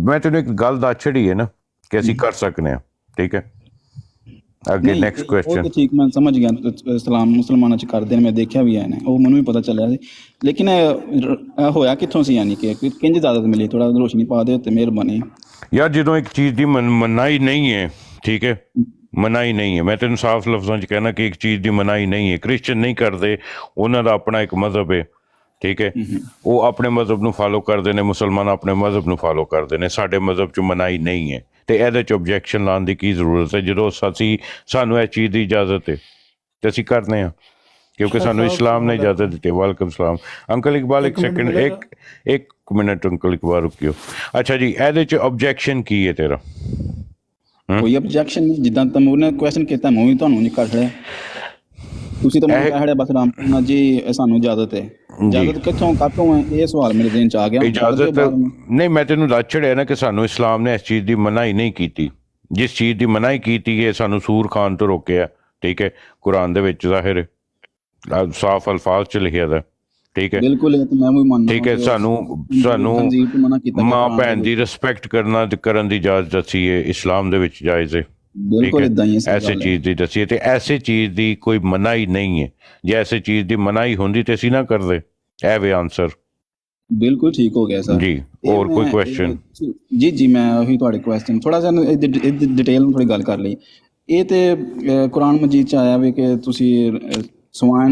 S3: ਮੈਂ ਤੈਨੂੰ ਇੱਕ ਗੱਲ ਦੱਸ ਛੜੀ ਹੈ ਨਾ ਕਿ ਅਸੀਂ ਕਰ ਸਕਨੇ ਹਾਂ। ਠੀਕ ਹੈ, ਅੱਗੇ ਨੈਕਸਟ ਕੁਐਸਚਨ।
S4: ਠੀਕ, ਮੈਂ ਸਮਝ ਗਿਆ। ਇਸਲਾਮ ਮੁਸਲਮਾਨਾਂ 'ਚ ਕਰਦੇ ਨੇ, ਮੈਂ ਦੇਖਿਆ ਵੀ ਹੈ ਨੇ, ਉਹ ਮੈਨੂੰ ਵੀ ਪਤਾ ਚੱਲਿਆ ਸੀ। ਲੇਕਿਨ ਇਹ ਹੋਇਆ ਕਿੱਥੋਂ ਸੀ, ਯਾਨੀ ਕਿ ਕਿੰਝ ਇਜਾਜ਼ਤ ਮਿਲੀ? ਥੋੜਾ ਰੋਸ਼ਨੀ ਪਾ ਦਿਓ ਤੇ ਮਿਹਰਬਾਨੀ।
S3: ਯਾਰ ਜਦੋਂ ਇੱਕ ਚੀਜ਼ ਦੀ ਮਨਾਹੀ ਨਹੀਂ ਹੈ, ਠੀਕ ਹੈ, ਮਨਾਹੀ ਨਹੀਂ ਹੈ, ਮੈਂ ਤੈਨੂੰ ਸਾਫ਼ ਲਫ਼ਜ਼ਾਂ 'ਚ ਕਹਿਣਾ ਕਿ ਇੱਕ ਚੀਜ਼ ਦੀ ਮਨਾਹੀ ਨਹੀਂ ਹੈ। ਕ੍ਰਿਸਚਨ ਨਹੀਂ ਕਰਦੇ, ਉਹਨਾਂ ਦਾ ਆਪਣਾ ਇੱਕ ਮਜ਼ਹਬ ਹੈ। ਠੀਕ ਹੈ, ਉਹ ਆਪਣੇ ਮਜ਼ਹਬ ਨੂੰ ਫਾਲੋ ਕਰਦੇ ਨੇ, ਮੁਸਲਮਾਨ ਆਪਣੇ ਮਜ਼ਹਬ ਨੂੰ ਫਾਲੋ ਕਰਦੇ ਨੇ। ਸਾਡੇ ਮਜ਼ਹਬ 'ਚ ਮਨਾਹੀ ਨਹੀਂ ਹੈ ਅਤੇ ਇਹਦੇ 'ਚ ਓਬਜੈਕਸ਼ਨ ਲਾਉਣ ਦੀ ਕੀ ਜ਼ਰੂਰਤ ਹੈ? ਜਦੋਂ ਸਾਨੂੰ ਇਸ ਚੀਜ਼ ਦੀ ਇਜਾਜ਼ਤ ਹੈ ਅਤੇ ਅਸੀਂ ਕਰਦੇ ਹਾਂ, ਕਿਉਂਕਿ ਸਾਨੂੰ ਇਸਲਾਮ ਨੇ ਇਜਾਜ਼ਤ ਦਿੱਤੀ। ਵਾਲੇਕੁਮ ਸਲਾਮ ਅੰਕਲ ਇਕਬਾਲ, ਇੱਕ ਸੈਕਿੰਡ, ਇੱਕ ਮਿੰਟ ਅੰਕਲ ਇਕਬਾਲ ਰੁਕਿਓ। ਅੱਛਾ ਜੀ, ਇਹਦੇ 'ਚ ਓਬਜੈਕਸ਼ਨ ਕੀ ਹੈ ਤੇਰਾ?
S4: ਕੋਈ ਓਬਜੈਕਸ਼ਨ ਨਹੀਂ, ਜਿੱਦਾਂ ਤਮੂਰ ਨੇ ਕੁਐਸਚਨ ਕੀਤਾ ਮੈਂ ਵੀ ਤੁਹਾਨੂੰ ਨਹੀਂ ਕਰ ਰਿਹਾ। ਤੁਸੀਂ ਤਾਂ ਮੈਨੂੰ ਕਹਿ ਰਿਹਾ ਬਸ ਰਾਮ ਜੀ ਸਾਨੂੰ ਇਜਾਜ਼ਤ ਹੈ। ਇਜਾਜ਼ਤ ਕਿੱਥੋਂ ਕਾਹਤੋਂ ਹੈ? ਇਹ ਸਵਾਲ ਮੇਰੇ ਦਿਨ 'ਚ ਆ ਗਿਆ।
S3: ਇਜਾਜ਼ਤ ਨਹੀਂ, ਮੈਂ ਤੈਨੂੰ ਦੱਸ ਛੜਿਆ ਨਾ ਕਿ ਸਾਨੂੰ ਇਸਲਾਮ ਨੇ ਇਸ ਚੀਜ਼ ਦੀ ਮਨਾਹੀ ਨਹੀਂ ਕੀਤੀ। ਜਿਸ ਚੀਜ਼ ਦੀ ਮਨਾਹੀ ਕੀਤੀ ਹੈ, ਸਾਨੂੰ ਸੂਰ ਖਾਨ ਤੋਂ ਰੋਕਿਆ। ਠੀਕ ਹੈ, ਕੁਰਾਨ ਦੇ ਵਿੱਚ ਜ਼ਾਹਿਰ ਸਾਫ਼ ਅਲਫਾਜ਼ 'ਚ ਲਿਖਿਆ ਦਾ। ਠੀਕ ਹੈ,
S4: ਬਿਲਕੁਲ, ਮੈਂ ਵੀ ਮੰਨਦਾ।
S3: ਠੀਕ ਹੈ, ਸਾਨੂੰ ਮਾਂ ਭੈਣ ਦੀ ਰਿਸਪੈਕਟ ਕਰਨ ਦੀ ਇਜਾਜ਼ਤ ਦੱਸੀ ਹੈ, ਇਸਲਾਮ ਦੇ ਵਿੱਚ ਜਾਇਜ਼ ਹੈ।
S4: ਬਿਲਕੁਲ ਇਦਾਂ ਹੀ
S3: ਐਸੇ ਚੀਜ਼ ਦੀ ਦੱਸੀ ਹੈ, ਅਤੇ ਐਸੇ ਚੀਜ਼ ਦੀ ਕੋਈ ਮਨਾਹੀ ਨਹੀਂ ਹੈ। ਜੇ ਐਸੇ ਚੀਜ਼ ਦੀ ਮਨਾਹੀ ਹੁੰਦੀ ਤੇ ਅਸੀਂ ਨਾ ਕਰਦੇ। ਇਹ ਵੇ ਆਨਸਰ।
S4: ਬਿਲਕੁਲ ਠੀਕ ਹੋ ਗਿਆ ਸਰ ਜੀ।
S3: ਹੋਰ ਕੋਈ ਕੁਐਸਚਨ?
S4: ਜੀ ਮੈਂ ਉਹੀ ਤੁਹਾਡੇ ਕੁਐਸਚਨ ਥੋੜਾ ਜਿਹਾ ਡਿਟੇਲ ਨੂੰ ਥੋੜੀ ਗੱਲ ਕਰ ਲਈ। ਇਹ ਤੇ ਕੁਰਾਨ ਮਜੀਦ ਚ ਆਇਆ ਵੀ ਕਿ ਤੁਸੀਂ ਸਵਾਨ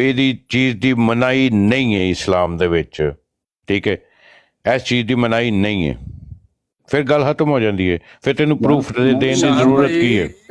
S3: ਇਹਦੀ ਚੀਜ਼ ਦੀ ਮਨਾਹੀ ਨਹੀਂ ਹੈ ਇਸਲਾਮ ਦੇ ਵਿੱਚ, ਠੀਕ ਹੈ। ਇਸ ਚੀਜ਼ ਦੀ ਮਨਾਹੀ ਨਹੀਂ ਹੈ, ਫਿਰ ਗੱਲ ਖਤਮ ਹੋ ਜਾਂਦੀ ਹੈ। ਫਿਰ ਤੈਨੂੰ ਪ੍ਰੂਫ ਦੇਣ ਦੀ ਜ਼ਰੂਰਤ ਕੀ ਹੈ?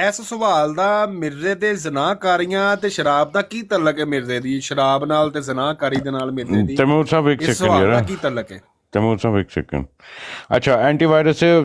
S1: ਇਸ ਸਵਾਲ ਦਾ ਮਿਰਜ਼ੇ ਤੇ ਜ਼ਨਾਕਾਰੀਆਂ ਤੇ ਸ਼ਰਾਬ ਦਾ ਕੀ ਤਲਕ ਹੈ? ਮਿਰਜ਼ੇ ਦੀ ਸ਼ਰਾਬ ਨਾਲ ਤੇ ਜ਼ਨਾਕਾਰੀ ਦੇ ਨਾਲ ਮਿਰਜ਼ੇ ਦੀ
S3: ਤੈਮੂਰ ਸਾਹਿਬ ਇੱਕ
S1: ਇਸ
S3: ਸੈਕਿੰਡ
S1: ਸਵਾਲ ਦਾ
S3: ਯਾਰ,
S1: ਕੀ ਤਲਕ ਹੈ?
S3: ਤੈਮੂਰ ਸਾਹਿਬ ਇੱਕ ਸੈਕਿੰਡ। ਅੱਛਾ ਐਂਟੀਵਾਇਰਸ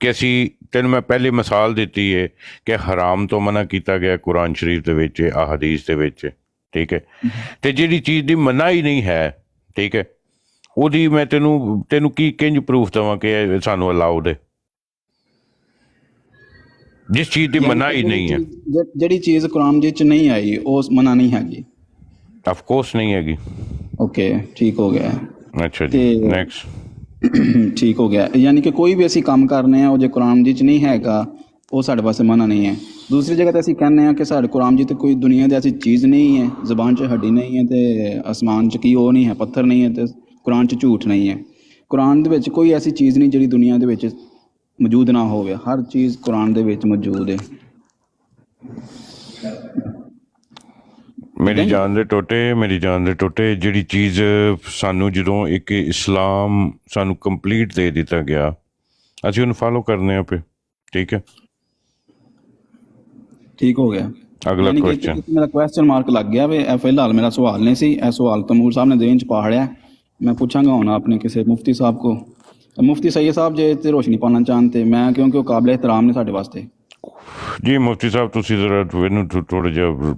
S3: ਕਿ ਅਸੀਂ, ਤੈਨੂੰ ਮੈਂ ਪਹਿਲੀ ਮਿਸਾਲ ਦਿੱਤੀ ਹੈ ਕਿ ਹਰਾਮ ਤੋਂ ਮਨਾ ਕੀਤਾ ਗਿਆ ਕੁਰਾਨ ਸ਼ਰੀਫ ਦੇ ਵਿੱਚ, ਆ ਹਦੀਸ ਦੇ ਵਿੱਚ, ਠੀਕ ਹੈ। ਤੇ ਜਿਹੜੀ ਚੀਜ਼ ਦੀ ਮਨਾਹੀ ਨਹੀਂ ਹੈ, ਠੀਕ ਹੈ, ਉਹਦੀ ਮੈਂ ਤੈਨੂੰ ਕੀ ਕਿੰਜ ਪ੍ਰੂਫ ਦੇਵਾਂ ਕਿ ਇਹ ਸਾਨੂੰ ਅਲਾਉਡ ਹੈ, ਜਿਸ ਚੀਜ਼ ਦੀ ਮਨਾਹੀ ਨਹੀਂ ਹੈ?
S4: ਜਿਹੜੀ ਚੀਜ਼ ਕੁਰਾਨ ਦੇ ਵਿੱਚ ਨਹੀਂ ਆਈ ਉਹ ਮਨਾ ਨਹੀਂ ਹੈਗੀ।
S3: ਆਫ ਕੋਰਸ ਨਹੀਂ ਹੈਗੀ।
S4: ਓਕੇ ਠੀਕ ਹੋ ਗਿਆ।
S3: ਅੱਛਾ ਜੀ, ਨੈਕਸਟ।
S4: ਠੀਕ ਹੋ ਗਿਆ, ਯਾਨੀ ਕਿ ਕੋਈ ਵੀ ਅਸੀਂ ਕੰਮ ਕਰਨੇ ਆ ਉਹ ਜੇ ਕੁਰਾਨ ਦੇ ਵਿੱਚ ਨਹੀਂ ਹੈਗਾ ਉਹ ਸਾਡੇ ਵਾਸਤੇ ਮਨਾ ਨਹੀਂ ਹੈ। ਦੂਸਰੀ ਜਗ੍ਹਾ ਤੇ ਅਸੀਂ ਕਹਿੰਦੇ ਆ ਕਿ ਸਾਡੇ ਕੁਰਾਨ ਜੀ ਤੇ ਕੋਈ ਦੁਨੀਆ ਦੀ ਐਸੀ ਚੀਜ਼ ਨਹੀਂ ਹੈ, ਜ਼ਬਾਨ 'ਚ ਹੱਡੀ ਨਹੀਂ ਹੈ ਤੇ ਅਸਮਾਨ 'ਚ ਕੀ ਉਹ ਨਹੀਂ ਹੈ, ਪੱਥਰ ਨਹੀਂ ਹੈ ਤੇ ਕੁਰਾਨ 'ਚ ਝੂਠ ਨਹੀਂ ਹੈ। ਕੁਰਾਨ ਦੇ ਵਿੱਚ ਕੋਈ ਐਸੀ ਚੀਜ਼ ਨਹੀਂ ਜਿਹੜੀ ਦੁਨੀਆ ਦੇ ਵਿੱਚ ਮੌਜੂਦ ਨਾ ਹੋਵੇ, ਹਰ ਚੀਜ਼ ਕੁਰਾਨ ਦੇ ਵਿੱਚ ਮੌਜੂਦ ਹੈ।
S3: ਮੇਰੀ ਜਾਨ ਦੇ ਟੋਟੇ ਜਿਹੜੀ ਚੀਜ਼ ਸਾਨੂੰ ਜਦੋਂ ਇੱਕ ਇਸਲਾਮ ਸਾਨੂੰ ਕੰਪਲੀਟ ਦੇ ਦਿੱਤਾ ਗਿਆ, ਅਸੀਂ ਉਹਨੂੰ ਫਾਲੋ ਕਰਨੇ ਆ ਪਏ, ਠੀਕ ਹੈ।
S4: ਠੀਕ ਹੋ ਗਿਆ।
S3: ਅਗਲਾ ਕੁਐਸਚਨ।
S4: ਮੇਰਾ ਕੁਐਸਚਨ ਮਾਰਕ ਲੱਗ ਗਿਆ ਵੇ, ਇਹ ਫਿਲਹਾਲ ਮੇਰਾ ਸਵਾਲ ਨਹੀਂ ਸੀ, ਇਹ ਸਵਾਲ ਤਮੂਰ ਸਾਹਿਬ ਨੇ ਦੇਣ 'ਚ ਪਾੜਿਆ। ਮੈਂ ਪੁੱਛਾਂਗਾ ਹੁਣ ਆਪਣੇ ਕਿਸੇ ਮੁਫਤੀ ਸਾਹਿਬ ਕੋ, ਮੁਫਤੀ ਸਈਦ ਸਾਹਿਬ ਜੇ ਤੇ ਰੋਸ਼ਨੀ ਪਾਉਣਾ ਚਾਹਣ ਤੇ ਮੈਂ, ਕਿਉਂਕਿ ਉਹ ਕਾਬਲੇ ਇhtਰਾਮ ਨੇ ਸਾਡੇ ਵਾਸਤੇ।
S3: ਜੀ ਮੁਫਤੀ ਸਾਹਿਬ ਤੁਸੀਂ ਜ਼ਰਾ ਇਹਨੂੰ ਥੋੜਾ ਜਿਹਾ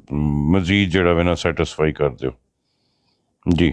S3: ਮਜ਼ੀਦ ਜਿਹੜਾ ਵੇ ਨਾ ਸੈਟਿਸਫਾਈ ਕਰ ਦਿਓ ਜੀ।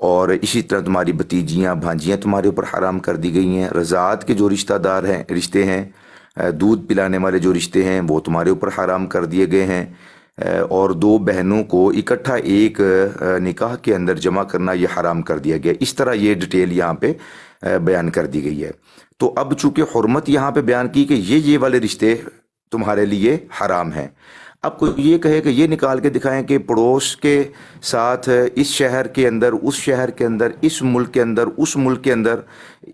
S7: اور اسی طرح تمہاری بھتیجیاں بھانجیاں تمہارے اوپر حرام کر دی گئی ہیں. رضاعت کے جو رشتہ دار ہیں رشتے ہیں دودھ پلانے والے جو رشتے ہیں وہ تمہارے اوپر حرام کر دیے گئے ہیں. اور دو بہنوں کو اکٹھا ایک نکاح کے اندر جمع کرنا یہ حرام کر دیا گیا. اس طرح یہ ڈیٹیل یہاں پہ بیان کر دی گئی ہے. تو اب چونکہ حرمت یہاں پہ بیان کی کہ یہ والے رشتے تمہارے لیے حرام ہیں. اب کوئی یہ کہے کہ یہ نکال کے دکھائیں کہ پڑوس کے ساتھ اس شہر کے اندر اس شہر کے اندر اس ملک کے اندر اس ملک کے اندر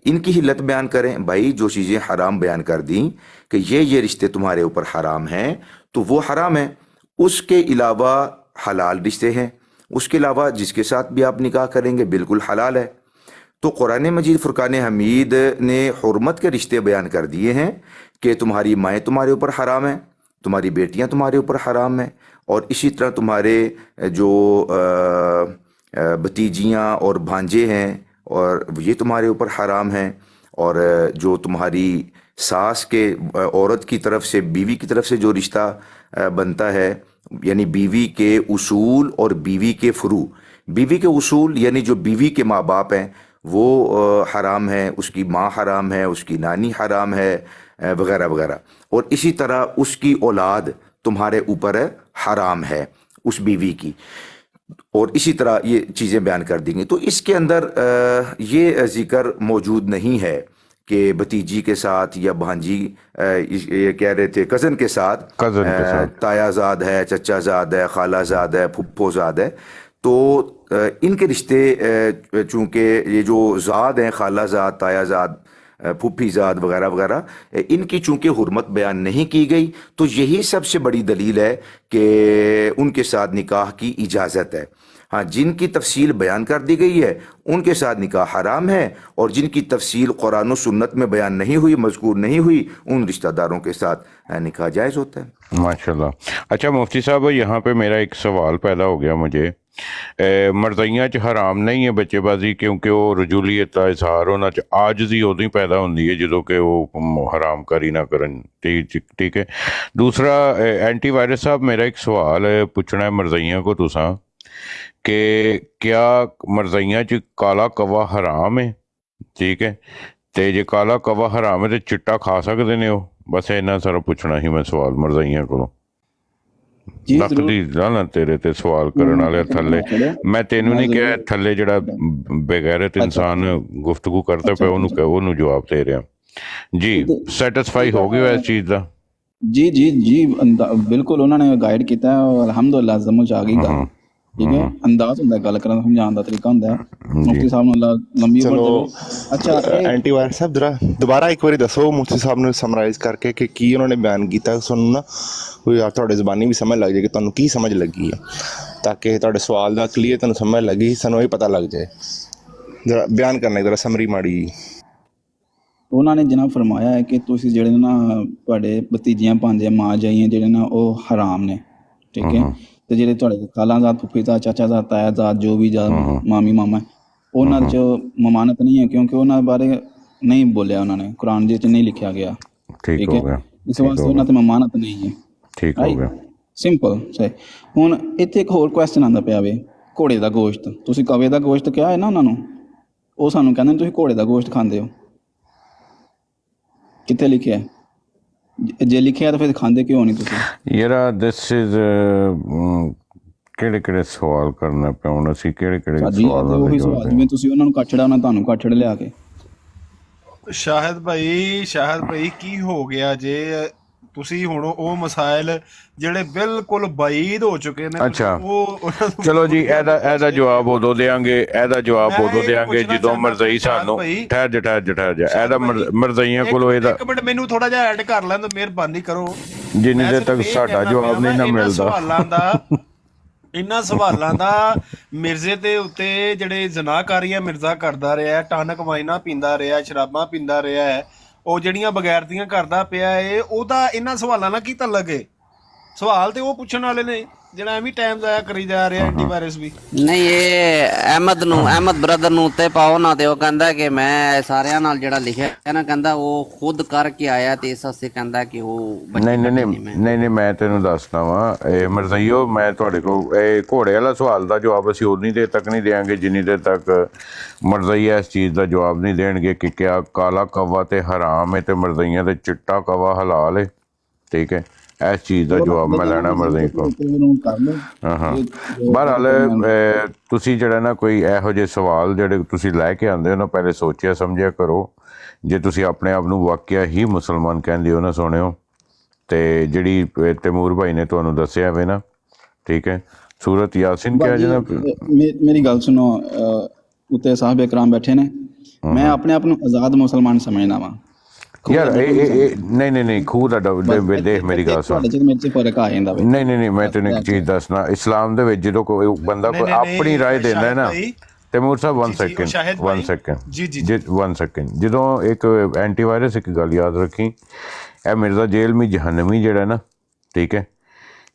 S7: ان کی ہی لت بیان کریں. بھائی جو چیزیں حرام بیان کر دیں کہ یہ رشتے تمہارے اوپر حرام ہیں تو وہ حرام ہیں. اس کے علاوہ حلال رشتے ہیں, اس کے علاوہ جس کے ساتھ بھی آپ نکاح کریں گے بالکل حلال ہے. تو قرآن مجید فرقان حمید نے حرمت کے رشتے بیان کر دیے ہیں کہ تمہاری مائیں تمہارے اوپر حرام ہیں, تمہاری بیٹیاں تمہارے اوپر حرام ہیں, اور اسی طرح تمہارے جو بھتیجیاں اور بھانجے ہیں اور یہ تمہارے اوپر حرام ہیں. اور جو تمہاری ساس کے عورت کی طرف سے بیوی کی طرف سے جو رشتہ بنتا ہے یعنی بیوی کے اصول اور بیوی کے فروع. بیوی کے اصول یعنی جو بیوی کے ماں باپ ہیں وہ حرام ہیں, اس کی ماں حرام ہے, اس کی نانی حرام ہے وغیرہ وغیرہ. اور اسی طرح اس کی اولاد تمہارے اوپر حرام ہے اس بیوی کی, اور اسی طرح یہ چیزیں بیان کر دیں گے. تو اس کے اندر یہ ذکر موجود نہیں ہے کہ بھتیجی کے ساتھ یا بھانجی یہ کہہ رہے تھے کزن کے ساتھ تایا زاد ہے, چچا زاد ہے, خالہ زاد ہے, پھپھو زاد ہے. تو ان کے رشتے چونکہ یہ جو زاد ہیں خالہ زاد, تایا زاد, پھپھی زاد وغیرہ وغیرہ, ان کی چونکہ حرمت بیان نہیں کی گئی تو یہی سب سے بڑی دلیل ہے کہ ان کے ساتھ نکاح کی اجازت ہے. ہاں, جن کی تفصیل بیان کر دی گئی ہے ان کے ساتھ نکاح حرام ہے, اور جن کی تفصیل قرآن و سنت میں بیان نہیں ہوئی, مذکور نہیں ہوئی, ان رشتہ داروں کے ساتھ نکاح جائز ہوتا ہے.
S3: ماشاءاللہ. اچھا مفتی صاحب, یہاں پہ میرا ایک سوال پیدا ہو گیا مجھے. مرضیاں چ حرام نہیں ہے بچے بازی کیونکہ وہ رجولیت کا اظہار ہونا عاجزی ادو ہی پیدا ہوتی ہے جدوں کہ وہ حرام کری نہ کرن. ٹھیک ہے. دوسرا اینٹی وائرس صاحب, میرا ایک سوال ہے پوچھنا ہے مرضیاں کو تساں کہ کیا مرضیاں چ کالا کوا حرام ہے؟ ٹھیک ہے, تے جے کالا کوا حرام ہے تے چٹا کھا سکتے نے وہ؟ بس اینا سارا پوچھنا ہی میں سوال مرضیاں کو. نقدی لانا تیرے تے سوال کرن والے تھلے, میں تینوں نہیں کہا تھلے جڑا بغیرت انسان گفتگو کرتا پہ انہوں جواب دے رہا. جی سیٹسفائی ہو گیا اس چیز دا؟
S4: جی جی جی بالکل, انہوں نے گائیڈ کیتا ہے اور الحمدللہ سمجھ آ گئی گل. ٹھیک ہے, انداز ہوتا ہے گل کرنے سمجھان دا طریقہ ہوتا ہے. مفتی صاحب نے اللہ لمبی عمر دے. اچھا
S5: اینٹی وائرس صاحب ذرا دوبارہ ایک باری دسو مفتی صاحب نے سمرائز کر کے کہ کی انہوں نے بیان کیتا, سنوں نا کوئی تھوڑے زبانی بھی سمجھ لگ جائے کہ تمہیں کی سمجھ لگی ہے, تاکہ تھوڑے سوال دا کلیئر تمہیں سمجھ لگی, سانوں بھی پتہ لگ جائے. ذرا بیان کرنا ذرا سمری ماڑی.
S4: انہوں نے جناب فرمایا ہے کہ تسی جڑے نا تواڈے بھتیجیاں بھانجے ماں جائیاں جڑے نا وہ حرام نے. ٹھیک ہے, تے جڑے تواڈے خالہ زاد, پھپھی زاد, چاچا زاد, تایا زاد, جو بھی زاد مامی ماما انہاں چ ممانت نہیں ہے کیونکہ انہاں بارے نہیں بولیا انہوں نے, قرآن جی چ نہیں لکھیا گیا. ٹھیک ہے, اس واسطے انہاں تے ممانت نہیں ہے.
S3: ٹھیک ہو گیا,
S4: سمپل صحیح. ہن ایتھے ایک ہور کوسچن آندا پیا وے, گھوڑے دا گوشت. تسی کوے دا گوشت کیا ہے نا انہاں نوں, وہ سانوں کہندے تسی گھوڑے دا گوشت کھاندے ہو. کتے لکھیا ہے؟ جے لکھیا تو پھر کھاندے کیوں نہیں تسی؟
S3: یار دس از کہڑے سوال کرنا پیا ہن, اسی کہڑے
S4: سوال جویں تسی انہاں نوں کچڑا انہاں تانوں کچڑ لیا کے.
S1: شاہد بھائی کی ہو گیا جے تسی ہن او مسائل جڑے بالکل بعید ہو چکے نے.
S3: اچھا چلو جی, ایدا جواب ادو دیاں گے, ایدا جواب ادو دیاں گے جدوں مرضی سانوں. ٹھہر جا ایدا مرضیاں کولو ایدا
S1: ایک منٹ مینوں تھوڑا جہا ایڈ کر لین, مہربانی کرو.
S3: جنی دیر تک ساڈا جواب نہیں نہ ملدا.
S1: انہاں سوالوں دا مرزے دے اتے جڑے زناکاریاں مرزا کردا رہا ہے, ٹانک وائنا پیندا رہا ہے, شراباں پیندا رہا ہے, وہ جڑیاں بغیرتیاں کردا پیا ہے, او دا انہاں سوالوں نال کی تعلق ہے؟ سوال تے وہ پوچھن والے نے ਜਿਹੜਾ ਐਵੇਂ ਟਾਈਮ ਜ਼ਾਇਆ ਕਰੀ ਜਾ ਰਿਹਾ ਐਂਟੀਵਾਇਰਸ ਵੀ।
S8: ਨਹੀਂ ਇਹ ਅਹਿਮਦ ਬ੍ਰਦਰ ਨੂੰ ਉੱਤੇ ਪਾਓ ਨਾ, ਤੇ ਉਹ ਕਹਿੰਦਾ ਕਿ ਮੈਂ ਸਾਰਿਆਂ ਨਾਲ ਜਿਹੜਾ ਲਿਖਿਆ ਹੈ ਨਾ, ਕਹਿੰਦਾ ਉਹ ਖੁਦ ਕਰਕੇ ਆਇਆ ਤੇ ਇਸ ਵਾਸਤੇ ਕਹਿੰਦਾ ਕਿ ਉਹ
S3: ਨਹੀਂ ਮੈਂ ਤੈਨੂੰ ਦੱਸਦਾ ਵਾਂ ਇਹ ਮਰਜ਼ਈਓ, ਮੈਂ ਤੁਹਾਡੇ ਕੋਲ ਇਹ ਘੋੜੇ ਵਾਲਾ ਸਵਾਲ ਦਾ ਜਵਾਬ ਅਸੀਂ ਉਨੀ ਦੇਰ ਤੱਕ ਨਹੀਂ ਦੇਵਾਂਗੇ ਜਿੰਨੀ ਦੇਰ ਤੱਕ ਮਰਜ਼ਈਆ ਇਸ ਚੀਜ਼ ਦਾ ਜਵਾਬ ਨਹੀਂ ਦੇਣਗੇ ਕਿ ਕਿਆ ਕਾਲਾ ਕਵਾ ਤੇ ਹਰਾਮ ਹੈ ਤੇ ਮਰਜ਼ਈਆਂ ਤੇ ਚਿੱਟਾ ਕਵਾ ਹਲਾਲ ਹੈ। ਠੀਕ ਹੈ, ਇਸ ਚੀਜ਼ ਦਾ ਜਵਾਬ ਮੈਂ ਲੈਣਾ ਮਰਜ਼ਈ ਕੋਲ। ਹਾਂ ਬਹਰਹਾਲ ਤੁਸੀਂ ਜਿਹੜਾ ਨਾ ਕੋਈ ਇਹੋ ਜਿਹੇ ਸਵਾਲ ਜਿਹੜੇ ਤੁਸੀਂ ਲੈ ਕੇ ਆਉਂਦੇ ਹੋ ਨਾ, ਪਹਿਲੇ ਸੋਚਿਆ ਸਮਝਿਆ ਕਰੋ। ਜੇ ਤੁਸੀਂ ਆਪਣੇ ਆਪ ਨੂੰ ਵਾਕਿਆ ਹੀ ਮੁਸਲਮਾਨ ਕਹਿੰਦੇ ਹੋ ਨਾ ਸੁਣਿਓ, ਤੇ ਜਿਹੜੀ ਤੈਮੂਰ ਭਾਈ ਨੇ ਤੁਹਾਨੂੰ ਦੱਸਿਆ ਵੇ ਨਾ, ਠੀਕ ਹੈ, ਸੂਰਤ ਯਾਸੀਨ ਕਿਹਾ ਜੀ ਨਾ।
S4: ਮੇਰੀ ਗੱਲ ਸੁਣੋ, ਉੱਤੇ ਸਾਹਿਬ ਇਕਰਾਮ ਬੈਠੇ ਨੇ, ਮੈਂ ਆਪਣੇ ਆਪ ਨੂੰ ਆਜ਼ਾਦ ਮੁਸਲਮਾਨ ਸਮਝਦਾ ਵਾਂ ਯਾਰ।
S3: ਨਹੀਂ ਖੂਹ ਦਾ ਦੇਖ ਮੇਰੀ ਗੱਲ ਸੁਣ, ਨਹੀਂ ਮੈਂ ਤੈਨੂੰ ਇੱਕ ਚੀਜ਼ ਦੱਸਣਾ, ਇਸਲਾਮ ਦੇ ਵਿੱਚ ਜਦੋਂ ਕੋਈ ਬੰਦਾ ਕੋਈ ਆਪਣੀ ਰਾਏ ਦਿੰਦਾ ਹੈ ਨਾ, ਤੈਮੂਰ ਸਾਹਿਬ 1 ਸੈਕਿੰਡ ਜਦੋਂ ਇੱਕ ਐਂਟੀਵਾਇਰਸ, ਇੱਕ ਗੱਲ ਯਾਦ ਰੱਖੀ, ਇਹ ਮਿਰਜ਼ਾ ਜੇਲਮੀ ਜਹਨਮੀ ਜਿਹੜਾ ਨਾ, ਠੀਕ ਹੈ,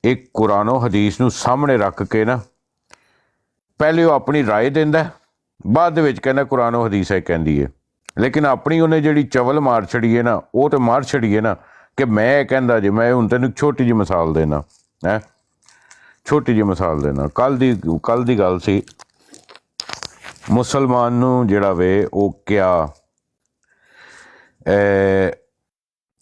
S3: ਇੱਕ ਕੁਰਾਨੋ ਹਦੀਸ ਨੂੰ ਸਾਹਮਣੇ ਰੱਖ ਕੇ ਨਾ ਪਹਿਲੇ ਉਹ ਆਪਣੀ ਰਾਏ ਦਿੰਦਾ, ਬਾਅਦ ਦੇ ਵਿੱਚ ਕਹਿੰਦਾ ਕੁਰਾਨੋ ਹਦੀਸ ਇਹ ਕਹਿੰਦੀ ਹੈ, ਲੇਕਿਨ ਆਪਣੀ ਉਹਨੇ ਜਿਹੜੀ ਚਵਲ ਮਾਰ ਛੜੀ ਹੈ ਨਾ, ਉਹ ਤੇ ਮਾਰ ਛੜੀ ਹੈ ਨਾ ਕਿ ਮੈਂ ਇਹ ਕਹਿੰਦਾ ਜੀ। ਮੈਂ ਹੁਣ ਤੈਨੂੰ ਛੋਟੀ ਜਿਹੀ ਮਿਸਾਲ ਦੇਣਾ ਹੈ, ਛੋਟੀ ਜਿਹੀ ਮਿਸਾਲ ਦੇਣਾ। ਕੱਲ ਦੀ ਗੱਲ ਸੀ, ਮੁਸਲਮਾਨ ਨੂੰ ਜਿਹੜਾ ਵੇ ਉਹ ਕਿਆ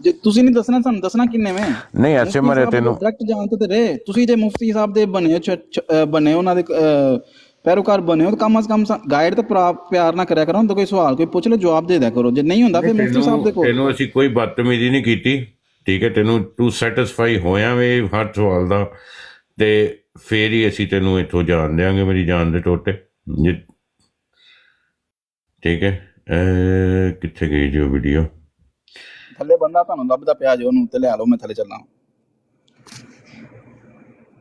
S4: ਜੇ ਤੁਸੀਂ ਨਹੀਂ ਦੱਸਣਾ ਸਾਨੂੰ ਦੱਸਣਾ ਕਿੰਨੇ ਵੇ
S3: ਨਹੀਂ ਐਸੇ ਮਰੇ ਤੈਨੂੰ
S4: ਡਾਇਰੈਕਟ ਜਾਣਦੇ ਤੇ ਰਹੇ ਤੁਸੀਂ, ਜੇ ਮੁਫਤੀ ਸਾਹਿਬ ਦੇ ਬਣੇ ਉਹਨਾਂ ਦੇ ਪੈਰੋਕਾਰ ਬਣੇ ਹੋ, ਤਾਂ ਕਮ ਸੇ ਕਮ ਗਾਈਡ ਤਾਂ ਪਿਆਰ ਨਾ ਕਰਿਆ ਕਰੋ। ਕੋਈ ਸਵਾਲ ਕੋਈ ਪੁੱਛ ਲਓ, ਜਵਾਬ ਦੇ ਦਿਆ ਕਰੋ। ਜੇ ਨਹੀਂ ਹੁੰਦਾ ਫਿਰ ਮੁਫਤੀ ਸਾਹਿਬ ਦੇ ਕੋਲ।
S3: ਤੈਨੂੰ ਅਸੀਂ ਕੋਈ ਬਦਤਮੀਜ਼ੀ ਨਹੀਂ ਕੀਤੀ, ਠੀਕ ਹੈ। ਤੂੰ ਸੈਟੀਸਫਾਈ ਹੋਇਆ ਵੇ ਹਰ ਸਵਾਲ ਦਾ, ਤੇ ਫੇਰ ਹੀ ਅਸੀਂ ਤੈਨੂੰ ਇੱਥੋਂ ਜਾਣ ਦਿਆਂਗੇ, ਮੇਰੀ ਜਾਨ ਦੇ ਟੋਟੇ, ਠੀਕ ਹੈ। ਕਿੱਥੇ ਗਈ ਜੀ ਉਹ ਵੀਡੀਓ?
S4: ਥੱਲੇ ਬੰਦਾ ਤੁਹਾਨੂੰ ਲੱਭਦਾ ਪਿਆ ਜੀ, ਉਹਨੂੰ ਤੇ ਲਿਆ ਲਓ, ਮੈਂ ਥੱਲੇ ਚੱਲਣਾ।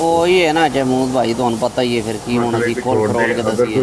S8: ਉਹ ਹੀ ਹੈ ਨਾ ਜਮੂਦ ਭਾਈ, ਤੁਹਾਨੂੰ ਪਤਾ ਹੀ ਹੈ ਫਿਰ ਕੀ ਹੋਣਾ ਸੀ, ਖੋਲ ਫਰੋਲ ਕੇ ਦੱਸੀਏ।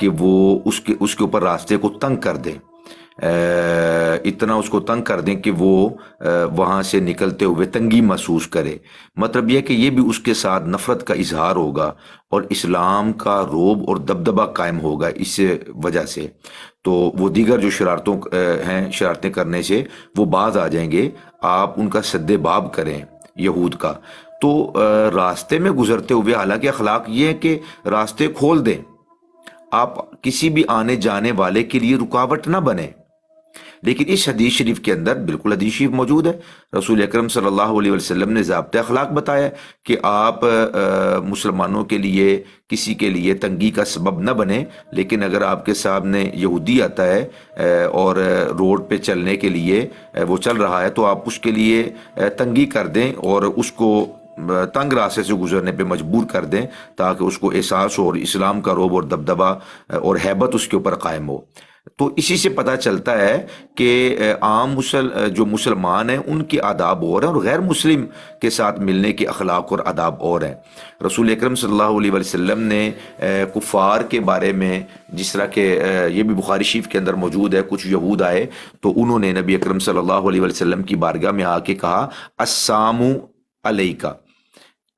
S7: کہ وہ اس کے اوپر راستے کو تنگ کر دیں، اتنا اس کو تنگ کر دیں کہ وہ وہاں سے نکلتے ہوئے تنگی محسوس کرے۔ مطلب یہ کہ یہ بھی اس کے ساتھ نفرت کا اظہار ہوگا اور اسلام کا رعب اور دبدبہ قائم ہوگا اس وجہ سے، تو وہ دیگر جو شرارتیں کرنے سے وہ باز آ جائیں گے۔ آپ ان کا سد باب کریں یہود کا، تو راستے میں گزرتے ہوئے، حالانکہ اخلاق یہ ہے کہ راستے کھول دیں، آپ کسی بھی آنے جانے والے کے لیے رکاوٹ نہ بنے، لیکن اس حدیث شریف کے اندر بالکل حدیث شریف موجود ہے، رسول اکرم صلی اللہ علیہ وسلم نے ضابطۂ اخلاق بتایا کہ آپ مسلمانوں کے لیے کسی کے لیے تنگی کا سبب نہ بنے، لیکن اگر آپ کے سامنے یہودی آتا ہے اور روڈ پہ چلنے کے لیے وہ چل رہا ہے تو آپ اس کے لیے تنگی کر دیں اور اس کو تنگ راستے سے گزرنے پہ مجبور کر دیں تاکہ اس کو احساس ہو اور اسلام کا رعب اور دبدبہ اور ہیبت اس کے اوپر قائم ہو۔ تو اسی سے پتہ چلتا ہے کہ عام جو مسلمان ہیں ان کے آداب اور ہیں اور غیر مسلم کے ساتھ ملنے کے اخلاق اور آداب اور ہیں۔ رسول اکرم صلی اللہ علیہ وسلم نے کفار کے بارے میں، جس طرح کہ یہ بھی بخاری شریف کے اندر موجود ہے، کچھ یہود آئے تو انہوں نے نبی اکرم صلی اللہ علیہ وسلم کی بارگاہ میں آ کے کہا السلام علیکہ۔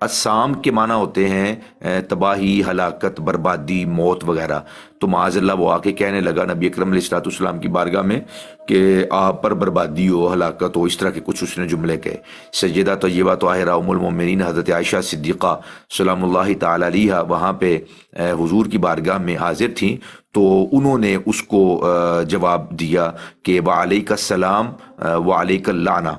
S7: السام کے معنی ہوتے ہیں تباہی، ہلاکت، بربادی، موت وغیرہ۔ تو معاذ اللہ وہ آ کے کہنے لگا نبی اکرم علیہ الصلوۃ والسلام کی بارگاہ میں کہ آپ پر بربادی ہو، ہلاکت ہو، اس طرح کے کچھ اس نے جملے کہے۔ سیدہ طیبہ طاہرہ ام المومنین حضرت عائشہ صدیقہ سلام اللہ تعالی علیہا وہاں پہ حضور کی بارگاہ میں حاضر تھیں، تو انہوں نے اس کو جواب دیا کہ وعلیک السلام وعلیک اللعنہ،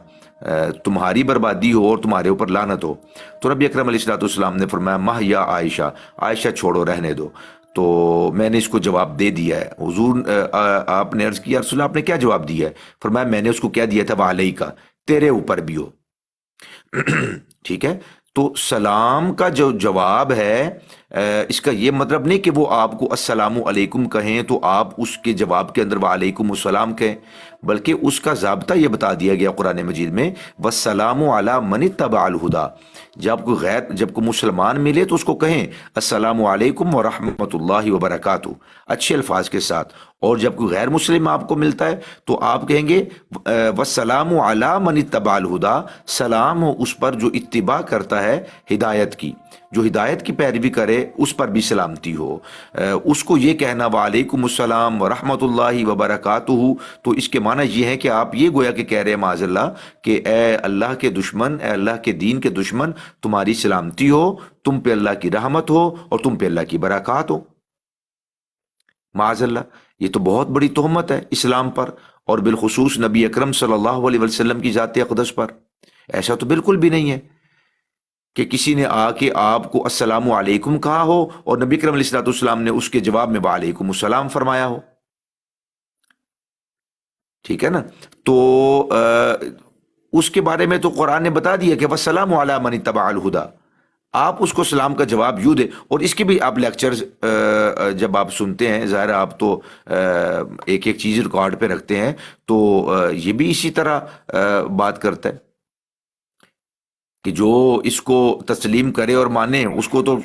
S7: تمہاری بربادی ہو اور تمہارے اوپر لعنت ہو۔ تو نبی اکرم علیہ الصلوۃ والسلام نے فرمایا مہ یا عائشہ، عائشہ چھوڑو، رہنے دو۔ تو میں نے اس کو جواب دے دیا ہے۔ حضور آپ نے عرض کیا رسول اللہ آپ نے کیا جواب دیا ہے؟ فرمایا میں نے اس کو کیا دیا تھا وعلیکا، تیرے اوپر بھی ہو۔ ٹھیک ہے، تو سلام کا جو جواب ہے اس کا یہ مطلب نہیں کہ وہ آپ کو السلام علیکم کہیں تو آپ اس کے جواب کے اندر وعلیکم السلام کہیں، بلکہ اس کا ضابطہ یہ بتا دیا گیا قرآن مجید میں والسلام علی من اتبع الہدی۔ جب کوئی مسلمان ملے تو اس کو کہیں السلام علیکم ورحمۃ اللہ وبرکاتہ اچھے الفاظ کے ساتھ، اور جب کوئی غیر مسلم آپ کو ملتا ہے تو آپ کہیں گے والسلام علی من اتبع الہدی، سلام ہو اس پر جو اتباع کرتا ہے ہدایت کی، جو ہدایت کی پیروی کرے اس پر بھی سلامتی ہو۔ اس کو یہ کہنا وعلیکم السلام ورحمۃ اللہ وبرکاتہ، تو اس کے معنی یہ ہے کہ آپ یہ گویا کہ کہہ رہے ہیں معاذ اللہ کہ اے اللہ کے دشمن، اے اللہ کے دین کے دشمن، تمہاری سلامتی ہو، تم پہ اللہ کی رحمت ہو اور تم پہ اللہ کی برکات ہو۔ معاذ اللہ، یہ تو بہت بڑی تہمت ہے اسلام پر اور بالخصوص نبی اکرم صلی اللہ علیہ وسلم کی ذات اقدس پر۔ ایسا تو بالکل بھی نہیں ہے کہ کسی نے آ کے آپ کو السلام علیکم کہا ہو اور نبی کریم علیہ الصلوۃ والسلام نے اس کے جواب میں وعلیکم السلام فرمایا ہو۔ ٹھیک ہے نا، تو اس کے بارے میں تو قرآن نے بتا دیا کہ والسلام علی من اتبع الہدی، آپ اس کو سلام کا جواب یوں دیں۔ اور اس کے بھی آپ لیکچرز جب آپ سنتے ہیں، ظاہر ہے آپ تو ایک ایک چیز ریکارڈ پہ رکھتے ہیں، تو یہ بھی اسی طرح بات کرتا ہے کہ جو اس کو تسلیم کرے اور مانے اس کو تو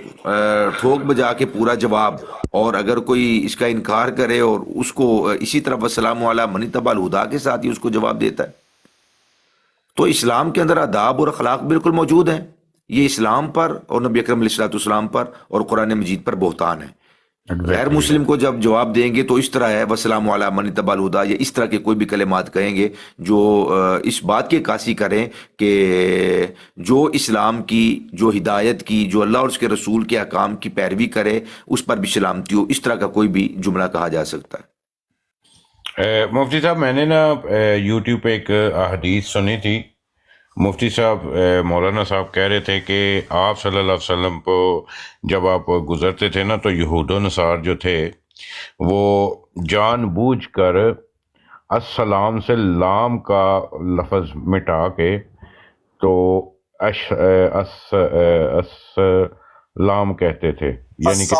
S7: ٹھوک بجا کے پورا جواب، اور اگر کوئی اس کا انکار کرے اور اس کو اسی طرح والسلام علی من اتبع الہدی کے ساتھ ہی اس کو جواب دیتا ہے۔ تو اسلام کے اندر آداب اور اخلاق بالکل موجود ہیں، یہ اسلام پر اور نبی اکرم علیہ الصلوۃ والسلام پر اور قرآن مجید پر بہتان ہے۔ غیر مسلم کو جب جواب دیں گے تو اس طرح ہے والسلام علی من اتبع الہدی، یا اس طرح کے کوئی بھی کلمات کہیں گے جو اس بات کی عکاسی کریں کہ جو اسلام کی، جو ہدایت کی، جو اللہ اور اس کے رسول کے احکام کی پیروی کرے اس پر بھی سلامتی ہو، اس طرح کا کوئی بھی جملہ کہا جا سکتا ہے۔
S3: مفتی صاحب میں نے نا یوٹیوب پہ ایک حدیث سنی تھی، مفتی صاحب مولانا صاحب کہہ رہے تھے کہ آپ صلی اللہ علیہ وسلم کو جب آپ گزرتے تھے نا تو یہود و نصارا جو تھے وہ جان بوجھ کر السلام سے لام کا لفظ مٹا کے تو السلام کہتے تھے، یعنی کہ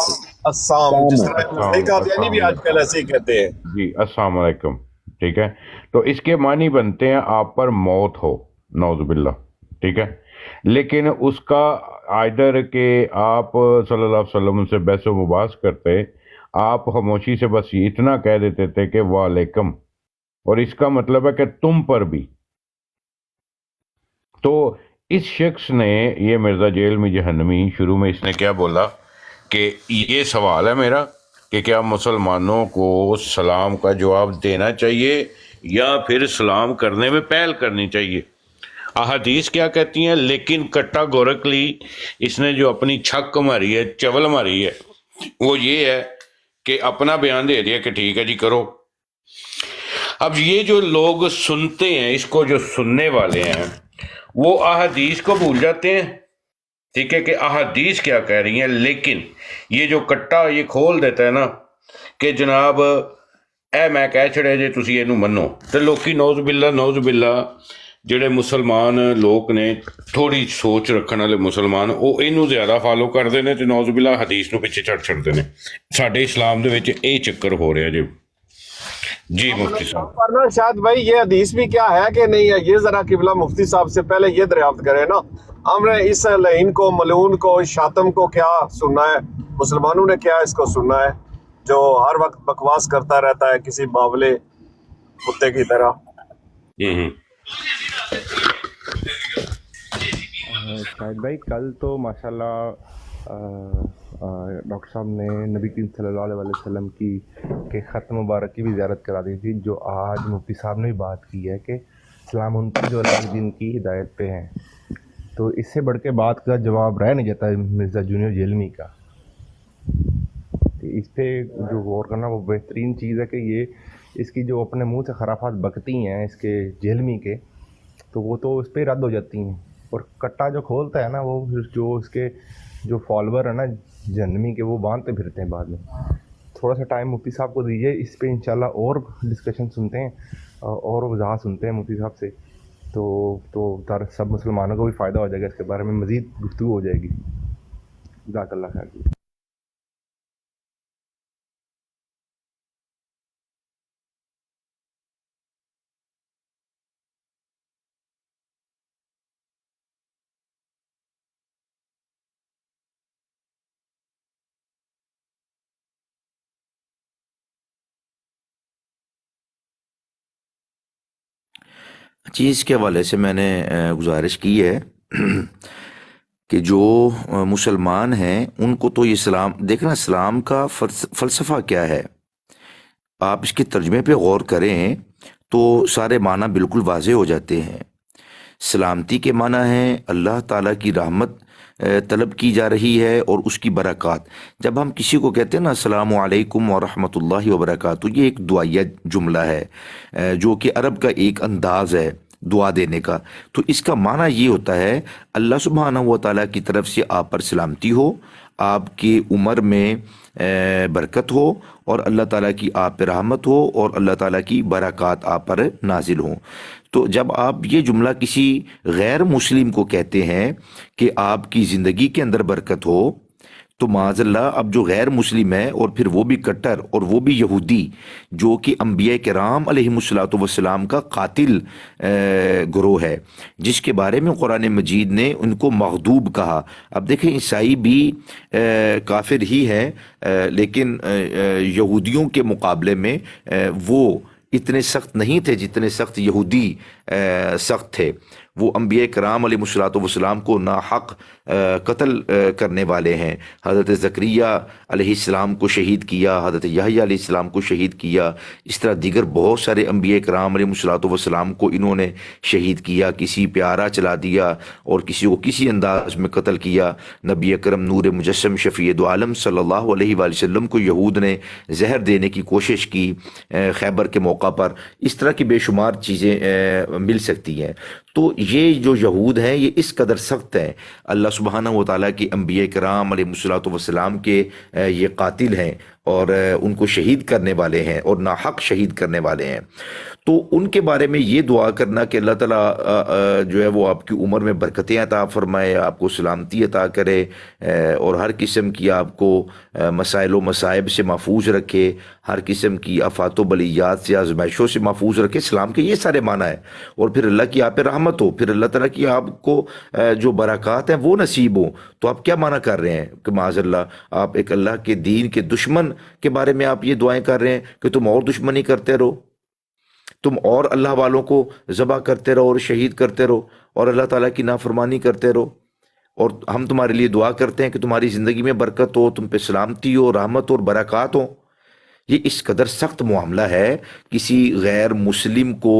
S6: السلام، جس طرح قادیانی بھی آج کل ایسے ہی کہتے ہیں
S3: جی السلام علیکم۔ ٹھیک ہے، تو اس کے معنی بنتے ہیں آپ پر موت ہو، نعوذ باللہ۔ ٹھیک ہے، لیکن اس کا آئدر کہ آپ صلی اللہ علیہ وسلم سے بحث و مباحث کرتے، آپ خاموشی سے بس اتنا کہہ دیتے تھے کہ وعلیکم، اور اس کا مطلب ہے کہ تم پر بھی. تو اس شخص نے، یہ مرزا جیل میں جہنمی، شروع میں اس نے کیا بولا کہ یہ سوال ہے میرا کہ کیا مسلمانوں کو سلام کا جواب دینا چاہیے یا پھر سلام کرنے میں پہل کرنی چاہیے. احادیث کیا کہتی ہیں؟ لیکن کٹا گورکلی اس نے جو اپنی چھک ماری ہے، چول ماری ہے، وہ یہ ہے کہ اپنا بیان دے دیا کہ ٹھیک ہے جی کرو. اب یہ جو لوگ سنتے ہیں اس کو، جو سننے والے ہیں، وہ احادیث کو بھول جاتے ہیں، ٹھیک ہے، کہ احادیث کیا کہہ رہی ہیں. لیکن یہ جو کٹا یہ کھول دیتا ہے نا کہ جناب اے میں کہہ چھڑے جے تسی اینو منو، تے لوکی نوز باللہ جڑے مسلمان لوگ نے تھوڑی سوچ رکھنے والے مسلمان، وہ اینو زیادہ فالو کرتے ہیں تے نوز باللہ حدیث نو پیچھے چھڑ چھڑتے ہیں. ساڈے اسلام دے وچ اے چکر ہو رہا جی. جی مفتی صاحب.
S6: ورنہ شاید بھائی یہ حدیث بھی کیا ہے کہ نہیں ہے، یہ ذرا قبلہ مفتی صاحب سے پہلے یہ دریافت کرے نا. ہم نے اس لعین کو، ملعون کو، اس شاتم کو کیا سننا ہے؟ مسلمانوں نے کیا اس کو سننا ہے جو ہر وقت بکواس کرتا رہتا ہے کسی باولے کتے کی طرح؟
S5: شاہد بھائی کل تو ماشاءاللہ ڈاکٹر صاحب نے نبی کریم صلی اللہ علیہ وسلم کی کے خط مبارک کی بھی زیارت کرا دی تھی، جو آج مفتی صاحب نے بھی بات کی ہے کہ اسلام ان کی جو اللہ دین کی ہدایت پہ ہیں. تو اس سے بڑھ کے بات کا جواب رہ نہیں جاتا مرزا جونیئر جیلمی کا. اس پہ جو غور کرنا وہ بہترین چیز ہے کہ یہ اس کی جو اپنے منہ سے خرافات بکتی ہیں اس کے جیلمی کے، تو وہ تو اس پہ رد ہو جاتی ہیں. اور کٹا جو کھولتا ہے نا، وہ جو اس کے جو فالوور ہیں نا جہنمی کے، وہ باندھتے پھرتے ہیں بعد میں. تھوڑا سا ٹائم مفتی صاحب کو دیجیے، اس پہ انشاءاللہ اور ڈسکشن سنتے ہیں اور وضاحت سنتے ہیں مفتی صاحب سے، تو سب مسلمانوں کو بھی فائدہ ہو جائے گا، اس کے بارے میں مزید گفتگو ہو جائے گی. جزاک اللہ خیر.
S7: چیز کے حوالے سے میں نے گزارش کی ہے کہ جو مسلمان ہیں ان کو تو یہ اسلام دیکھنا، اسلام کا فلسفہ کیا ہے، آپ اس کے ترجمے پہ غور کریں تو سارے معنی بالکل واضح ہو جاتے ہیں. سلامتی کے معنی ہیں اللہ تعالیٰ کی رحمت طلب کی جا رہی ہے اور اس کی برکات. جب ہم کسی کو کہتے ہیں نا السلام علیکم ورحمۃ اللہ وبرکاتہ، یہ ایک دعائیہ جملہ ہے جو کہ عرب کا ایک انداز ہے دعا دینے کا. تو اس کا معنی یہ ہوتا ہے اللہ سبحانہ و تعالیٰ کی طرف سے آپ پر سلامتی ہو، آپ کی عمر میں برکت ہو، اور اللہ تعالیٰ کی آپ پہ رحمت ہو، اور اللہ تعالیٰ کی برکات آپ پر نازل ہوں. تو جب آپ یہ جملہ کسی غیر مسلم کو کہتے ہیں کہ آپ کی زندگی کے اندر برکت ہو، تو معاذ اللہ اب جو غیر مسلم ہے اور پھر وہ بھی کٹر اور وہ بھی یہودی جو کہ انبیاء کرام علیہم الصلوۃ والسلام کا قاتل گروہ ہے، جس کے بارے میں قرآن مجید نے ان کو مغضوب کہا. اب دیکھیں عیسائی بھی کافر ہی ہے، لیکن یہودیوں کے مقابلے میں وہ اتنے سخت نہیں تھے جتنے سخت یہودی سخت تھے. وہ انبیاء کرام علیہ الصلوۃ والسلام کو ناحق قتل کرنے والے ہیں. حضرت زکریا علیہ السلام کو شہید کیا، حضرت یحییٰ علیہ السلام کو شہید کیا، اس طرح دیگر بہت سارے انبیاء کرام علیہ الصلوۃ والسلام کو انہوں نے شہید کیا. کسی پہ آرا چلا دیا اور کسی کو کسی انداز میں قتل کیا. نبی اکرم نور مجسم شفیع دو عالم صلی اللہ علیہ وآلہ وسلم کو یہود نے زہر دینے کی کوشش کی خیبر کے موقع پر. اس طرح کی بے شمار چیزیں مل سکتی ہیں. تو یہ جو یہود ہیں یہ اس قدر سخت ہیں، اللہ سبحانہ و تعالیٰ کی انبیاء کرام علیہ الصلوۃ والسلام کے یہ قاتل ہیں اور ان کو شہید کرنے والے ہیں اور ناحق شہید کرنے والے ہیں. تو ان کے بارے میں یہ دعا کرنا کہ اللہ تعالیٰ جو ہے وہ آپ کی عمر میں برکتیں عطا فرمائے، آپ کو سلامتی عطا کرے اور ہر قسم کی آپ کو مسائل و مصائب سے محفوظ رکھے، ہر قسم کی آفات و بلیات سے آزمائشوں سے محفوظ رکھے. اسلام کے یہ سارے معنی ہیں. اور پھر اللہ کی آپ پہ رحمت ہو، پھر اللہ تعالیٰ کی آپ کو جو برکات ہیں وہ نصیب ہوں. تو آپ کیا معنی کر رہے ہیں کہ معاذ اللہ آپ ایک اللہ کے دین کے دشمن کے بارے میں آپ یہ دعائیں کر رہے ہیں کہ تم اور دشمنی کرتے رہو، تم اور اللہ والوں کو ذبح کرتے رہو اور شہید کرتے رہو اور اللہ تعالیٰ کی نافرمانی کرتے رہو، اور ہم تمہارے لیے دعا کرتے ہیں کہ تمہاری زندگی میں برکت ہو، تم پہ سلامتی ہو، رحمت اور برکات ہو۔ یہ اس قدر سخت معاملہ ہے کسی غیر مسلم کو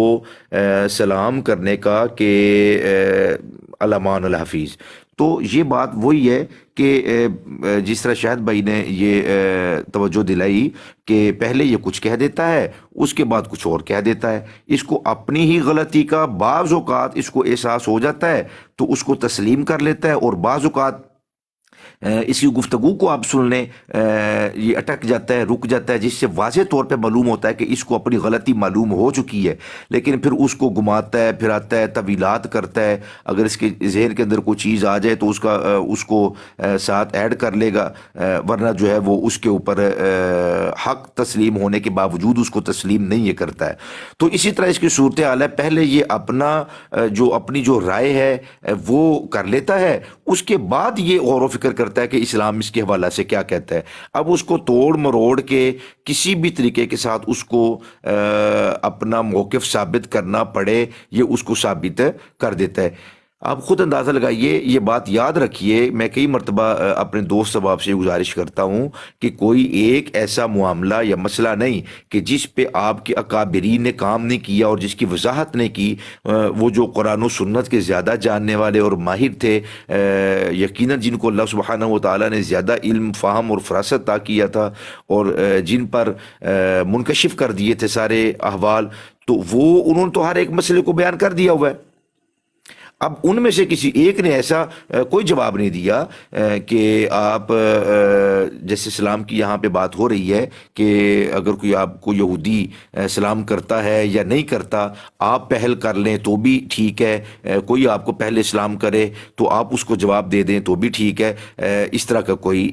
S7: سلام کرنے کا کہ الامان الحفیظ۔ تو یہ بات وہی ہے کہ جس طرح شاہد بھائی نے یہ توجہ دلائی کہ پہلے یہ کچھ کہہ دیتا ہے، اس کے بعد کچھ اور کہہ دیتا ہے، اس کو اپنی ہی غلطی کا بعض اوقات اس کو احساس ہو جاتا ہے تو اس کو تسلیم کر لیتا ہے، اور بعض اوقات اس کی گفتگو کو آپ سن لیں یہ اٹک جاتا ہے، رک جاتا ہے، جس سے واضح طور پہ معلوم ہوتا ہے کہ اس کو اپنی غلطی معلوم ہو چکی ہے، لیکن پھر اس کو گھماتا ہے، پھراتا ہے، طویلات کرتا ہے۔ اگر اس کے ذہن کے اندر کوئی چیز آ جائے تو اس کو ساتھ ایڈ کر لے گا، ورنہ جو ہے وہ اس کے اوپر حق تسلیم ہونے کے باوجود اس کو تسلیم نہیں یہ کرتا ہے۔ تو اسی طرح اس کی صورتحال ہے، پہلے یہ اپنی جو رائے ہے وہ کر لیتا ہے، اس کے بعد یہ غور و فکر کرتا ہے کہ اسلام اس کے حوالہ سے کیا کہتا ہے۔ اب اس کو توڑ مروڑ کے کسی بھی طریقے کے ساتھ اس کو اپنا موقف ثابت کرنا پڑے، یہ اس کو ثابت کر دیتا ہے۔ آپ خود اندازہ لگائیے، یہ بات یاد رکھیے، میں کئی مرتبہ اپنے دوست صاحب سے گزارش کرتا ہوں کہ کوئی ایک ایسا معاملہ یا مسئلہ نہیں کہ جس پہ آپ کے اکابرین نے کام نہیں کیا اور جس کی وضاحت نہیں کی، وہ جو قرآن و سنت کے زیادہ جاننے والے اور ماہر تھے، یقیناً جن کو اللہ سبحانہ و تعالیٰ نے زیادہ علم، فہم اور فراست عطا کیا تھا، اور جن پر منکشف کر دیے تھے سارے احوال، تو انہوں نے تو ہر ایک مسئلے کو بیان کر دیا ہوا ہے۔ اب ان میں سے کسی ایک نے ایسا کوئی جواب نہیں دیا کہ آپ جیسے سلام کی یہاں پہ بات ہو رہی ہے کہ اگر کوئی آپ کو یہودی سلام کرتا ہے یا نہیں کرتا، آپ پہل کر لیں تو بھی ٹھیک ہے، کوئی آپ کو پہلے سلام کرے تو آپ اس کو جواب دے دیں تو بھی ٹھیک ہے، اس طرح کا کوئی